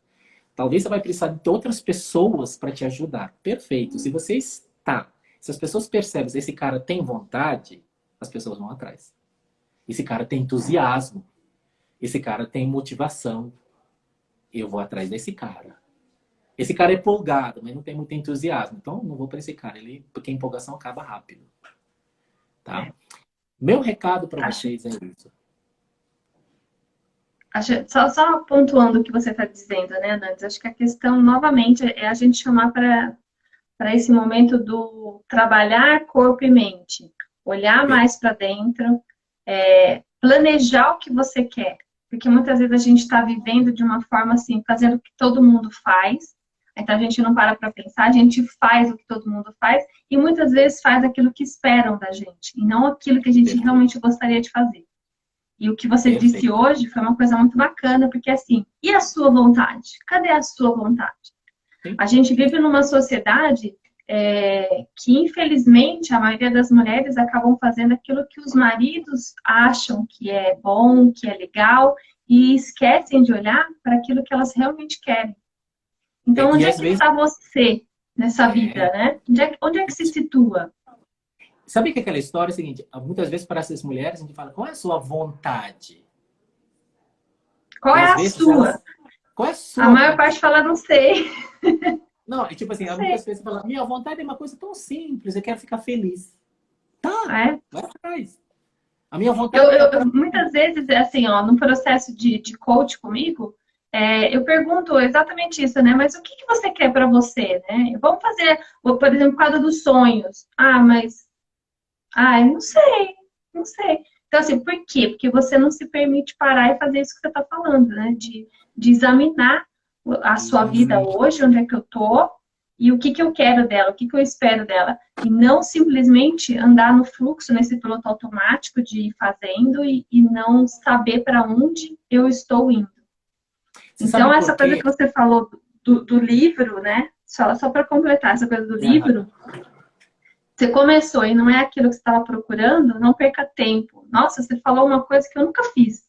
Talvez você vai precisar de outras pessoas para te ajudar. Perfeito. Se as pessoas percebem que esse cara tem vontade, as pessoas vão atrás. Esse cara tem entusiasmo. Esse cara tem motivação. Eu vou atrás desse cara. Esse cara é empolgado, mas não tem muito entusiasmo. Então, não vou para esse cara. Porque a empolgação acaba rápido. Tá? Meu recado para vocês é isso. Só pontuando o que você está dizendo, né, Nantes? Acho que a questão, novamente, é a gente chamar para esse momento do trabalhar corpo e mente. Olhar mais para dentro, planejar o que você quer. Porque muitas vezes a gente está vivendo de uma forma assim, fazendo o que todo mundo faz. Então a gente não para pensar, a gente faz o que todo mundo faz e muitas vezes faz aquilo que esperam da gente e não aquilo que a gente realmente gostaria de fazer. E o que você disse hoje foi uma coisa muito bacana, porque assim, e a sua vontade? Cadê a sua vontade? A gente vive numa sociedade que, infelizmente, a maioria das mulheres acabam fazendo aquilo que os maridos acham que é bom, que é legal, e esquecem de olhar para aquilo que elas realmente querem. Então, onde é que está você nessa vida, né? Onde é que se situa? Sabe que aquela história é a seguinte, muitas vezes para essas mulheres a gente fala, qual é a sua vontade? Qual é a sua? Qual é a sua? A maior parte fala, não sei. Não, é tipo assim, muitas vezes fala, minha vontade é uma coisa tão simples, eu quero ficar feliz. Tá, vai atrás. A minha vontade muitas vezes, assim, ó, no processo de coach comigo, eu pergunto exatamente isso, né? Mas o que você quer para você, né? Vamos fazer, por exemplo, o quadro dos sonhos. Eu não sei. Então, assim, por quê? Porque você não se permite parar e fazer isso que você está falando, né? De examinar a sua vida hoje, onde é que eu tô, e o que eu quero dela, o que eu espero dela. E não simplesmente andar no fluxo, nesse piloto automático de ir fazendo e não saber para onde eu estou indo. Então, essa coisa que você falou do livro, né? Só para completar essa coisa do livro, você começou e não é aquilo que você estava procurando, não perca tempo. Nossa, você falou uma coisa que eu nunca fiz.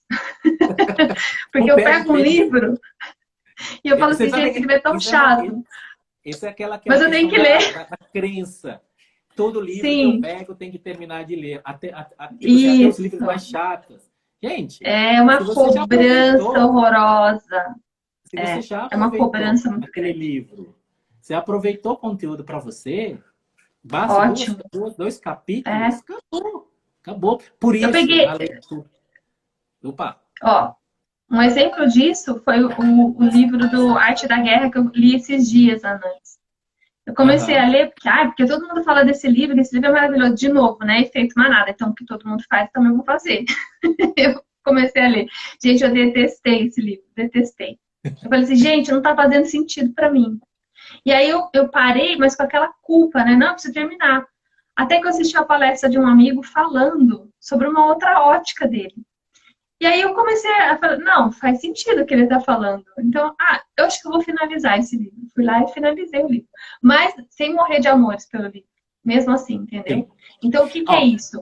Porque eu pego um livro e eu falo assim, gente, esse livro é tão chato. Isso é aquela mas eu tenho que ler. Da crença. Todo livro que eu pego tem que terminar de ler. Até os livros mais chatos. Gente, é uma cobrança horrorosa. Se você já é uma cobrança muito aquele grande. livro, você aproveitou o conteúdo para você, basta dois capítulos, acabou. Por isso, eu peguei... a leitura... Opa! Ó, um exemplo disso foi o livro do Arte da Guerra que eu li esses dias, antes. Eu comecei a ler, porque todo mundo fala desse livro, que esse livro é maravilhoso. De novo, né? Efeito manada. Então, o que todo mundo faz, também vou fazer. Eu comecei a ler. Gente, eu detestei esse livro. Detestei. Eu falei assim, gente, não tá fazendo sentido pra mim. E aí eu parei, mas com aquela culpa, né? Não, eu preciso terminar. Até que eu assisti a palestra de um amigo falando sobre uma outra ótica dele. E aí eu comecei a falar, não, faz sentido o que ele está falando. Então, eu acho que eu vou finalizar esse livro. Fui lá e finalizei o livro. Mas sem morrer de amores pelo livro. Mesmo assim, entendeu? Sim. Então, o que é isso?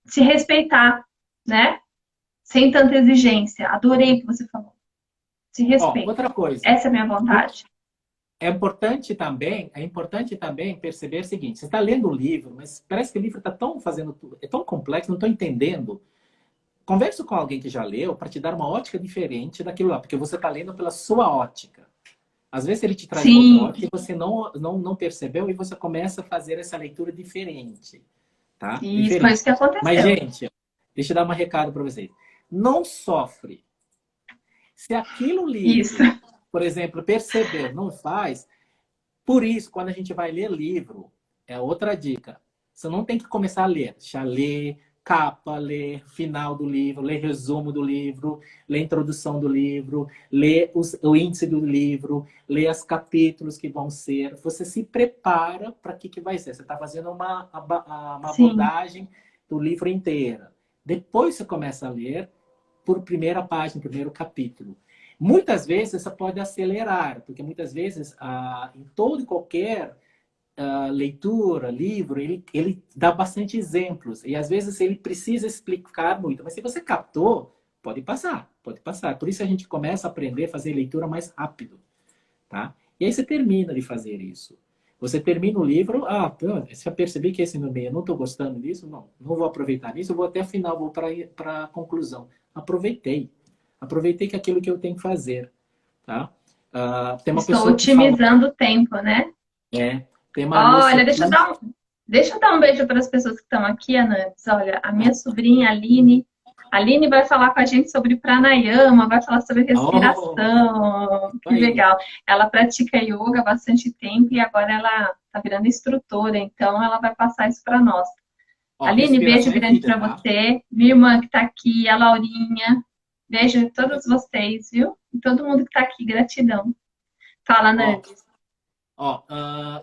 Se respeitar, né? Sem tanta exigência. Adorei o que você falou. Se respeita. Outra coisa. Essa é a minha vontade. É importante também perceber o seguinte. Você está lendo o livro, mas parece que o livro está é tão complexo, não estou entendendo. Converse com alguém que já leu para te dar uma ótica diferente daquilo lá, porque você está lendo pela sua ótica. Às vezes ele te traz outra ótica e você não percebeu e você começa a fazer essa leitura diferente. Tá? Isso, foi isso que aconteceu. Mas, gente, deixa eu dar um recado para vocês. Não sofre. Se aquilo livro, por exemplo, perceber, não faz, por isso, quando a gente vai ler livro, é outra dica. Você não tem que começar a ler. Já lê capa, ler final do livro, ler resumo do livro, ler introdução do livro, ler o índice do livro, ler os capítulos que vão ser. Você se prepara para o que vai ser. Você está fazendo uma abordagem do livro inteiro. Depois você começa a ler por primeira página, primeiro capítulo. Muitas vezes você pode acelerar, porque muitas vezes em todo e qualquer leitura, livro, ele dá bastante exemplos. E às vezes ele precisa explicar muito. Mas se você captou, pode passar, pode passar. Por isso a gente começa a aprender a fazer leitura mais rápido. Tá? E aí você termina de fazer isso. Você termina o livro, você já percebi que esse no meio, eu não estou gostando disso, não vou aproveitar isso, eu vou até o final, vou para a conclusão. Aproveitei. Aproveitei que aquilo que eu tenho que fazer, tá? Tem uma Estou pessoa que fala, otimizando o tempo, né? tem uma moça Olha, aqui, deixa eu dar um beijo para as pessoas que estão aqui, Anantes. Olha, a minha sobrinha Aline. A Aline vai falar com a gente sobre pranayama, vai falar sobre oh, respiração. Que aí, legal. Ela pratica yoga há bastante tempo e agora ela está virando instrutora, então ela vai passar isso para nós. ó, Aline, beijo respiração é grande vida, para tá? você. Minha irmã que está aqui, a Laurinha. Beijo a todos vocês, viu? E todo mundo que está aqui, gratidão. Fala, Ó, Nantes.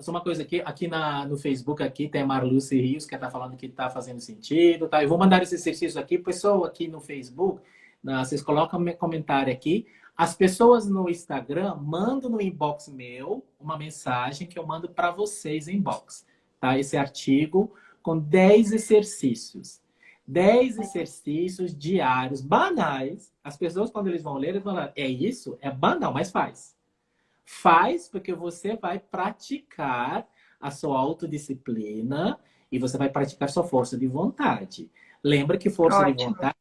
só uma coisa aqui no Facebook aqui tem a Marluce Rios, que está falando que está fazendo sentido, tá? Eu vou mandar esse exercício aqui, pessoal, aqui no Facebook, vocês colocam meu comentário aqui. As pessoas no Instagram mandam no inbox meu uma mensagem que eu mando para vocês em inbox, tá? Esse artigo com 10 exercícios. 10 exercícios diários, banais. As pessoas, quando eles vão ler, eles vão falar, é isso? É banal, mas faz. Faz porque você vai praticar a sua autodisciplina e você vai praticar sua força de vontade. Lembra que força de Ótimo. vontade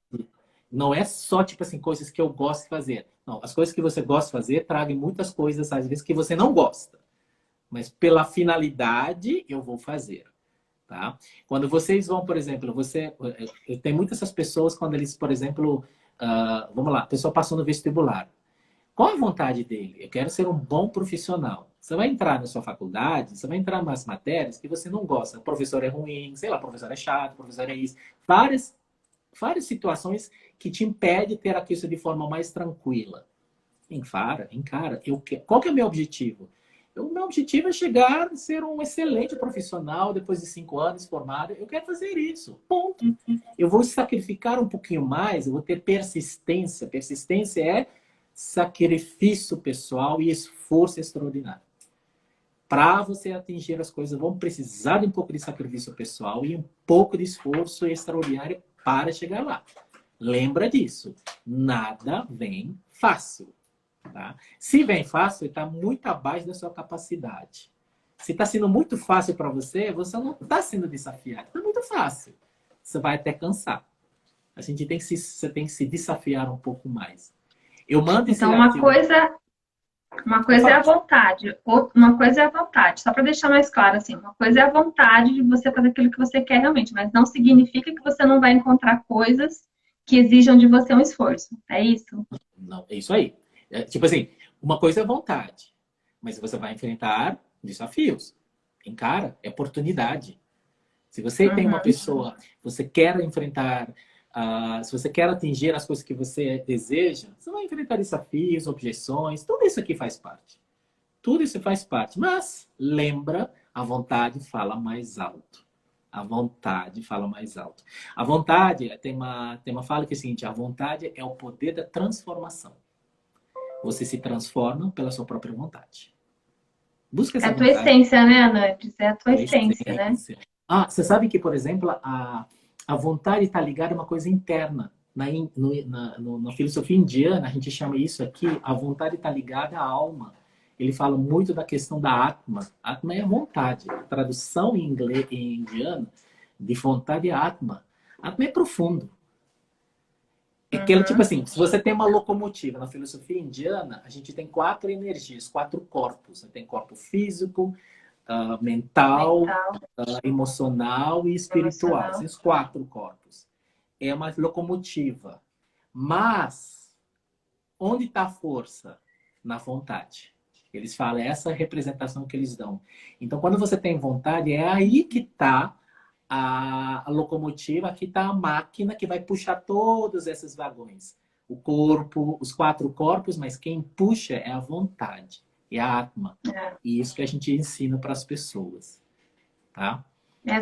não é só, tipo assim, coisas que eu gosto de fazer. Não, as coisas que você gosta de fazer tragam muitas coisas, às vezes, que você não gosta. Mas pela finalidade, eu vou fazer. Tá? Quando vocês vão, por exemplo, eu tenho muitas essas pessoas quando eles, por exemplo, vamos lá, a pessoa passou no vestibular. Qual a vontade dele? Eu quero ser um bom profissional. Você vai entrar na sua faculdade, você vai entrar nas matérias que você não gosta. O professor é ruim, sei lá, o professor é chato, o professor é isso. Várias situações que te impedem de ter aquilo de forma mais tranquila. Encara. Qual que é o meu objetivo? O meu objetivo é chegar a ser um excelente profissional depois de 5 anos formado. Eu quero fazer isso. Ponto. Eu vou sacrificar um pouquinho mais, eu vou ter persistência. Persistência é sacrifício pessoal e esforço extraordinário. Para você atingir as coisas, vão precisar de um pouco de sacrifício pessoal e um pouco de esforço extraordinário para chegar lá. Lembra disso. Nada vem fácil. Tá? Se vem fácil, está muito abaixo da sua capacidade. Se está sendo muito fácil para você, você não está sendo desafiado. Está muito fácil. Você vai até cansar. Você tem que se desafiar um pouco mais. Eu mando esse Então, artigo. uma coisa é a vontade, uma coisa é a vontade. Só para deixar mais claro, assim, uma coisa é a vontade de você fazer aquilo que você quer realmente, mas não significa que você não vai encontrar coisas que exijam de você um esforço. É isso? Não, é isso aí. Tipo assim, uma coisa é vontade, mas você vai enfrentar desafios. Encara, é oportunidade. Se você tem uma pessoa, você quer enfrentar, se você quer atingir as coisas que você deseja, você vai enfrentar desafios, objeções, tudo isso aqui faz parte. Tudo isso faz parte. Mas, lembra, a vontade fala mais alto. A vontade fala mais alto. A vontade, tem uma fala que é o seguinte, a vontade é o poder da transformação. Você se transforma pela sua própria vontade. Busca É essa a tua vontade. essência, né, Anantes? É a tua Tua essência, né? essência. Você sabe que, por exemplo, a vontade está ligada a uma coisa interna. Na filosofia indiana, a gente chama isso aqui, a vontade está ligada à alma. Ele fala muito da questão da Atma. Atma é a vontade. A tradução em indiano de vontade é Atma. Atma é profundo. É aquele tipo assim, se você tem uma locomotiva na filosofia indiana, a gente tem 4 energias, 4 corpos. Tem corpo físico, mental, emocional e espiritual. Esses 4 corpos. É uma locomotiva. Mas, onde está a força? Na vontade. Eles falam, essa é a representação que eles dão. Então, quando você tem vontade, é aí que está a locomotiva, aqui está a máquina que vai puxar todos esses vagões. O corpo, os 4 corpos, mas quem puxa é a vontade, é a Atma. E isso que a gente ensina para as pessoas. Tá?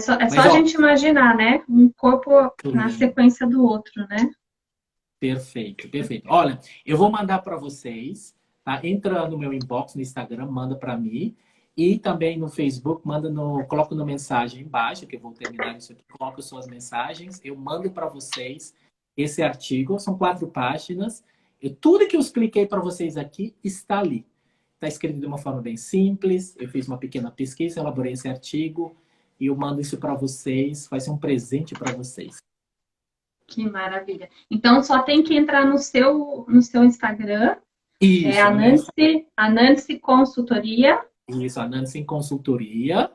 Só a gente imaginar, né? Um corpo na sequência do outro, né? Perfeito, perfeito. Olha, eu vou mandar para vocês, tá? Entra no meu inbox no Instagram, manda para mim. E também no Facebook, coloco na mensagem embaixo, que eu vou terminar isso aqui, coloco suas mensagens, eu mando para vocês esse artigo, são 4 páginas. Tudo que eu expliquei para vocês aqui está ali. Está escrito de uma forma bem simples. Eu fiz uma pequena pesquisa, elaborei esse artigo e eu mando isso para vocês. Vai ser um presente para vocês. Que maravilha. Então, só tem que entrar no seu Instagram, Isso, Anansi Consultoria, isso, Anansi em Consultoria.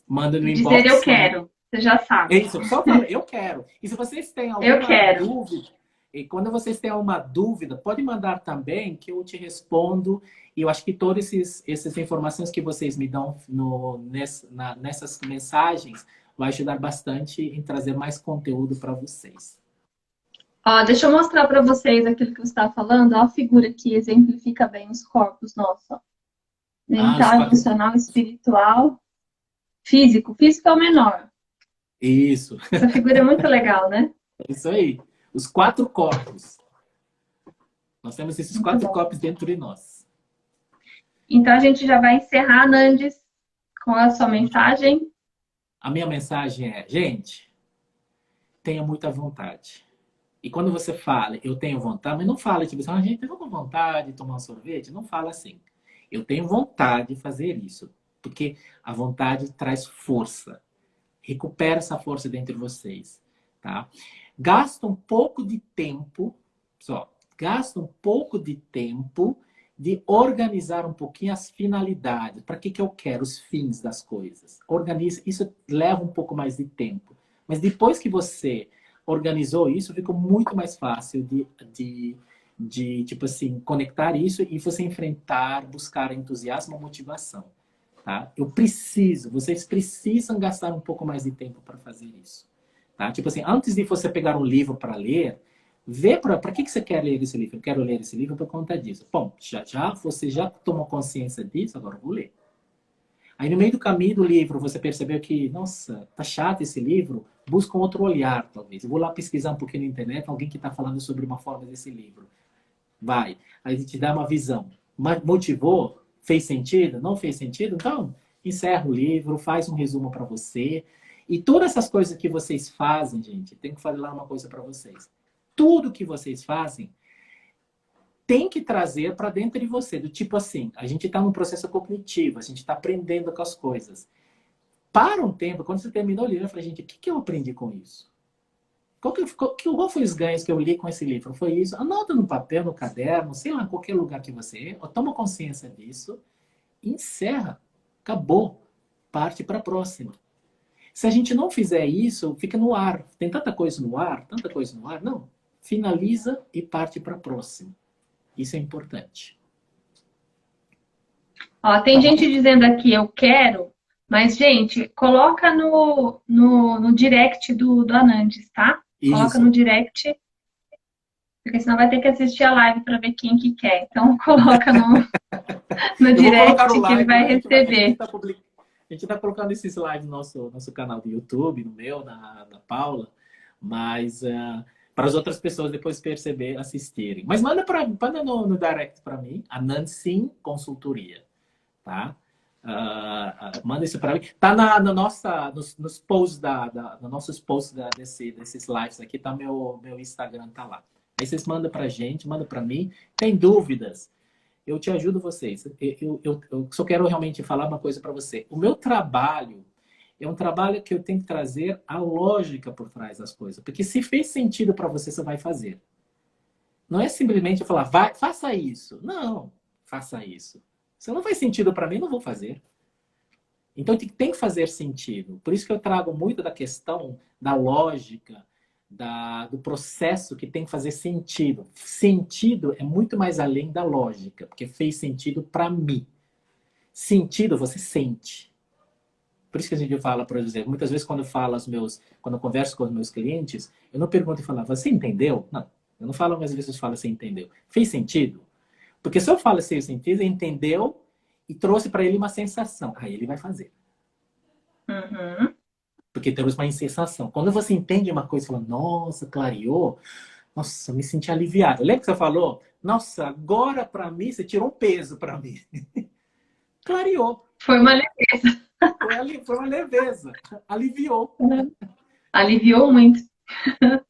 Manda no e dizer eu inbox. quero. Você já É sabe. isso, só fala, eu quero. E se vocês têm Eu alguma quero. dúvida, e quando vocês têm alguma dúvida, pode mandar também que eu te respondo. E eu acho que todas essas informações que vocês me dão nessas mensagens vai ajudar bastante em trazer mais conteúdo para vocês. Ó, deixa eu mostrar para vocês aquilo que você está falando. Ó, a figura que exemplifica bem os corpos nossos. Ó. Mental, emocional, espiritual, físico. Físico é o menor. Isso. Essa figura é muito legal, né? É isso aí. Os 4 corpos. Nós temos esses Muito 4 bom. corpos dentro de nós. Então, a gente já vai encerrar, Nandes, com a sua mensagem. A minha mensagem é, gente, tenha muita vontade. E quando você fala, eu tenho vontade, mas não fala tipo assim, gente, eu tô com vontade de tomar um sorvete. Não fala assim. Eu tenho vontade de fazer isso. Porque a vontade traz força. Recupera essa força dentro de vocês. Tá? Gasta um pouco de tempo, gasta um pouco de tempo de organizar um pouquinho as finalidades. Para que eu quero os fins das coisas? Organiza, isso leva um pouco mais de tempo. Mas depois que você organizou isso, ficou muito mais fácil de tipo assim, conectar isso e você enfrentar, buscar entusiasmo, motivação. Tá? Vocês precisam gastar um pouco mais de tempo para fazer isso. Tá? Tipo assim, antes de você pegar um livro para ler, vê para que você quer ler esse livro. Eu quero ler esse livro por conta disso. Bom, você já tomou consciência disso, agora eu vou ler. Aí no meio do caminho do livro, você percebeu que, nossa, tá chato esse livro, busca um outro olhar, talvez. Eu vou lá pesquisar um pouquinho na internet, alguém que está falando sobre uma forma desse livro. Vai. Aí te dá uma visão. Motivou? Fez sentido? Não fez sentido? Então, encerra o livro, faz um resumo para você. E todas essas coisas que vocês fazem, gente, tem que falar uma coisa para vocês. Tudo que vocês fazem tem que trazer para dentro de você. Do tipo assim, a gente está num processo cognitivo, a gente está aprendendo com as coisas. Para um tempo, quando você terminou o livro, eu falei, gente, o que eu aprendi com isso? Qual foi os ganhos que eu li com esse livro? Foi isso. Anota no papel, no caderno, sei lá, em qualquer lugar que você toma consciência disso, encerra. Acabou. Parte para a próxima. Se a gente não fizer isso, fica no ar. Tem tanta coisa no ar, tanta coisa no ar. Não. Finaliza e parte para a próxima. Isso é importante. Ó, tem gente dizendo aqui, eu quero, mas, gente, coloca no direct do Anandes, tá? Coloca Isso. no direct, porque senão vai ter que assistir a live para ver quem que quer. Então, coloca no direct que ele vai receber. A gente está colocando esses lives no nosso canal do YouTube, no meu, da Paula, mas para as outras pessoas depois perceber, assistirem. Mas manda no direct para mim, a Nancy Consultoria, tá? Manda isso para mim. Tá nos posts nos nossos posts desses lives aqui, tá meu Instagram, tá lá. Aí vocês mandam pra gente, mandam para mim. Tem dúvidas? Eu te ajudo vocês. Eu só quero realmente falar uma coisa para você. O meu trabalho é um trabalho que eu tenho que trazer a lógica por trás das coisas. Porque se fez sentido para você, você vai fazer. Não é simplesmente falar, faça isso. Não, faça isso. Se não faz sentido para mim, não vou fazer. Então tem que fazer sentido. Por isso que eu trago muito da questão da lógica, do processo que tem que fazer sentido. Sentido é muito mais além da lógica, porque fez sentido para mim. Sentido você sente. Por isso que a gente fala, por exemplo, muitas vezes quando eu converso com os meus clientes, eu não pergunto e falo, você entendeu? Não, eu não falo, mas às vezes eu falo, você entendeu? Fez sentido? Porque se eu falo sem sentido, ele entendeu e trouxe para ele uma sensação. Aí ele vai fazer. Uhum. Porque temos uma sensação. Quando você entende uma coisa e fala, nossa, clareou, nossa, me senti aliviado. Lembra que você falou? Nossa, agora para mim, você tirou um peso para mim. Clareou. Foi uma leveza. Foi uma leveza. Aliviou. Aliviou muito.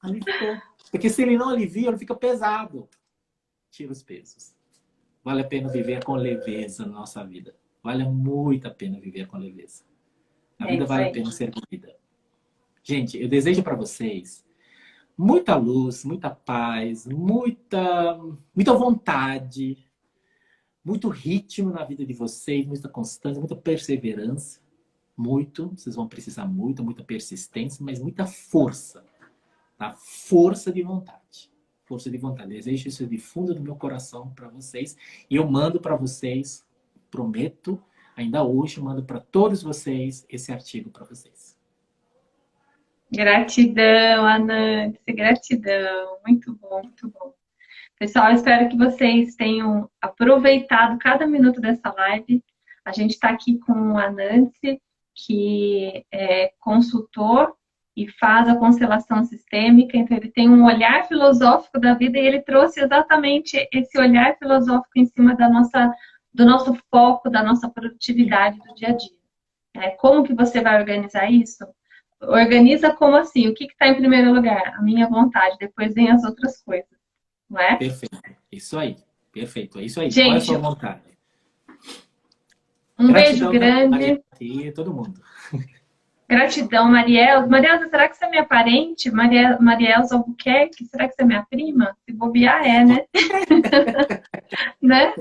Aliviou. Porque se ele não alivia, ele fica pesado. Tira os pesos. vale a pena viver com leveza na nossa vida. Vale muito a pena viver com leveza. A vida vale a pena ser vivida. Gente, eu desejo para vocês muita luz, muita paz, muita vontade, muito ritmo na vida de vocês, muita constância, muita perseverança. Vocês vão precisar muita persistência, mas muita força. Tá? Força de vontade. Força de vontade. Desejo isso de fundo do meu coração para vocês. E eu mando para vocês, prometo, ainda hoje, mando para todos vocês esse artigo para vocês. Gratidão, Anansi, gratidão. Muito bom, muito bom. Pessoal, eu espero que vocês tenham aproveitado cada minuto dessa live. A gente está aqui com o Anansi, que é consultor e faz a constelação sistêmica, então ele tem um olhar filosófico da vida e ele trouxe exatamente esse olhar filosófico em cima do nosso foco, da nossa produtividade do dia a dia. Como que você vai organizar isso? Organiza como assim? O que está em primeiro lugar? A minha vontade, depois vem as outras coisas, não é? Perfeito, isso aí, perfeito, é isso aí. Gente, qual é a sua vontade? Um Gratidão, beijo grande. E todo mundo. Gratidão, Marielza. Marielza, será que você é minha parente? Marielza Albuquerque, será que você é minha prima? Se bobear, né? Né?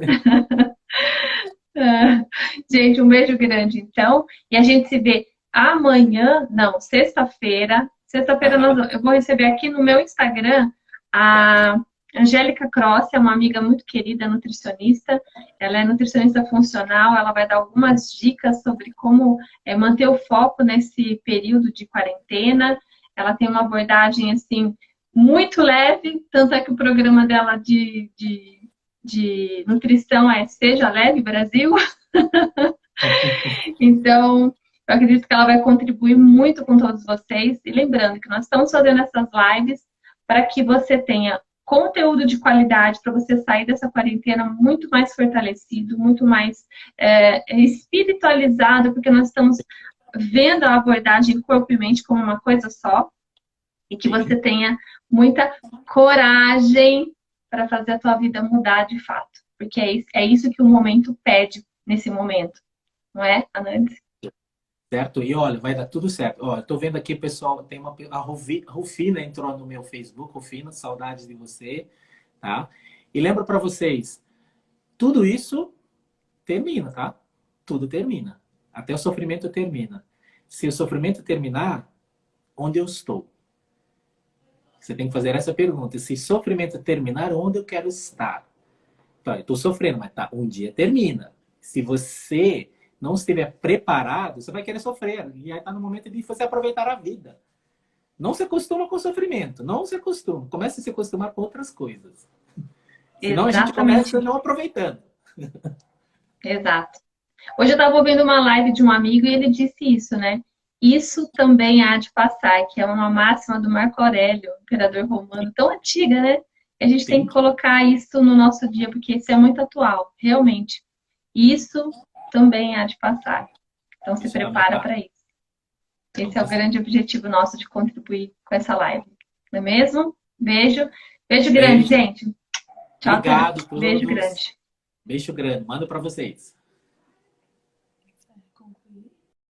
Gente, um beijo grande, então. E a gente se vê amanhã, não, sexta-feira. Sexta-feira eu vou receber aqui no meu Instagram a Angélica Cross, é uma amiga muito querida, nutricionista. Ela é nutricionista funcional, ela vai dar algumas dicas sobre como manter o foco nesse período de quarentena. Ela tem uma abordagem, assim, muito leve, tanto é que o programa dela de nutrição é Seja Leve Brasil. Então, eu acredito que ela vai contribuir muito com todos vocês. E lembrando que nós estamos fazendo essas lives para que você tenha conteúdo de qualidade, para você sair dessa quarentena muito mais fortalecido, muito mais espiritualizado, porque nós estamos vendo a abordagem corpo e mente como uma coisa só, e que você tenha muita coragem para fazer a tua vida mudar de fato, porque é isso que o momento pede nesse momento, não é, Anansi? Certo? E olha, vai dar tudo certo. Ó, tô vendo aqui, pessoal, tem a Rufina entrou no meu Facebook. Rufina, saudades de você, tá? E lembro para vocês, tudo isso termina, tá? Tudo termina. Até o sofrimento termina. Se o sofrimento terminar, onde eu estou? Você tem que fazer essa pergunta. Se o sofrimento terminar, onde eu quero estar? Então, eu tô sofrendo, mas tá, um dia termina. Se você não estiver preparado, você vai querer sofrer. E aí está no momento de você aproveitar a vida. Não se acostuma com o sofrimento. Não se acostuma. Comece a se acostumar com outras coisas. Senão a gente começa não aproveitando. Exato. Hoje eu estava ouvindo uma live de um amigo e ele disse isso, né? Isso também há de passar, que é uma máxima do Marco Aurélio, imperador romano, tão antiga, né? E a gente tem que colocar isso no nosso dia, porque isso é muito atual, realmente. Isso também há de passar. Então se prepara para isso. Esse é o grande objetivo nosso de contribuir com essa live. Não é mesmo? Beijo. Beijo grande, gente. Tchau, obrigado. Beijo grande. Beijo grande. Mando para vocês.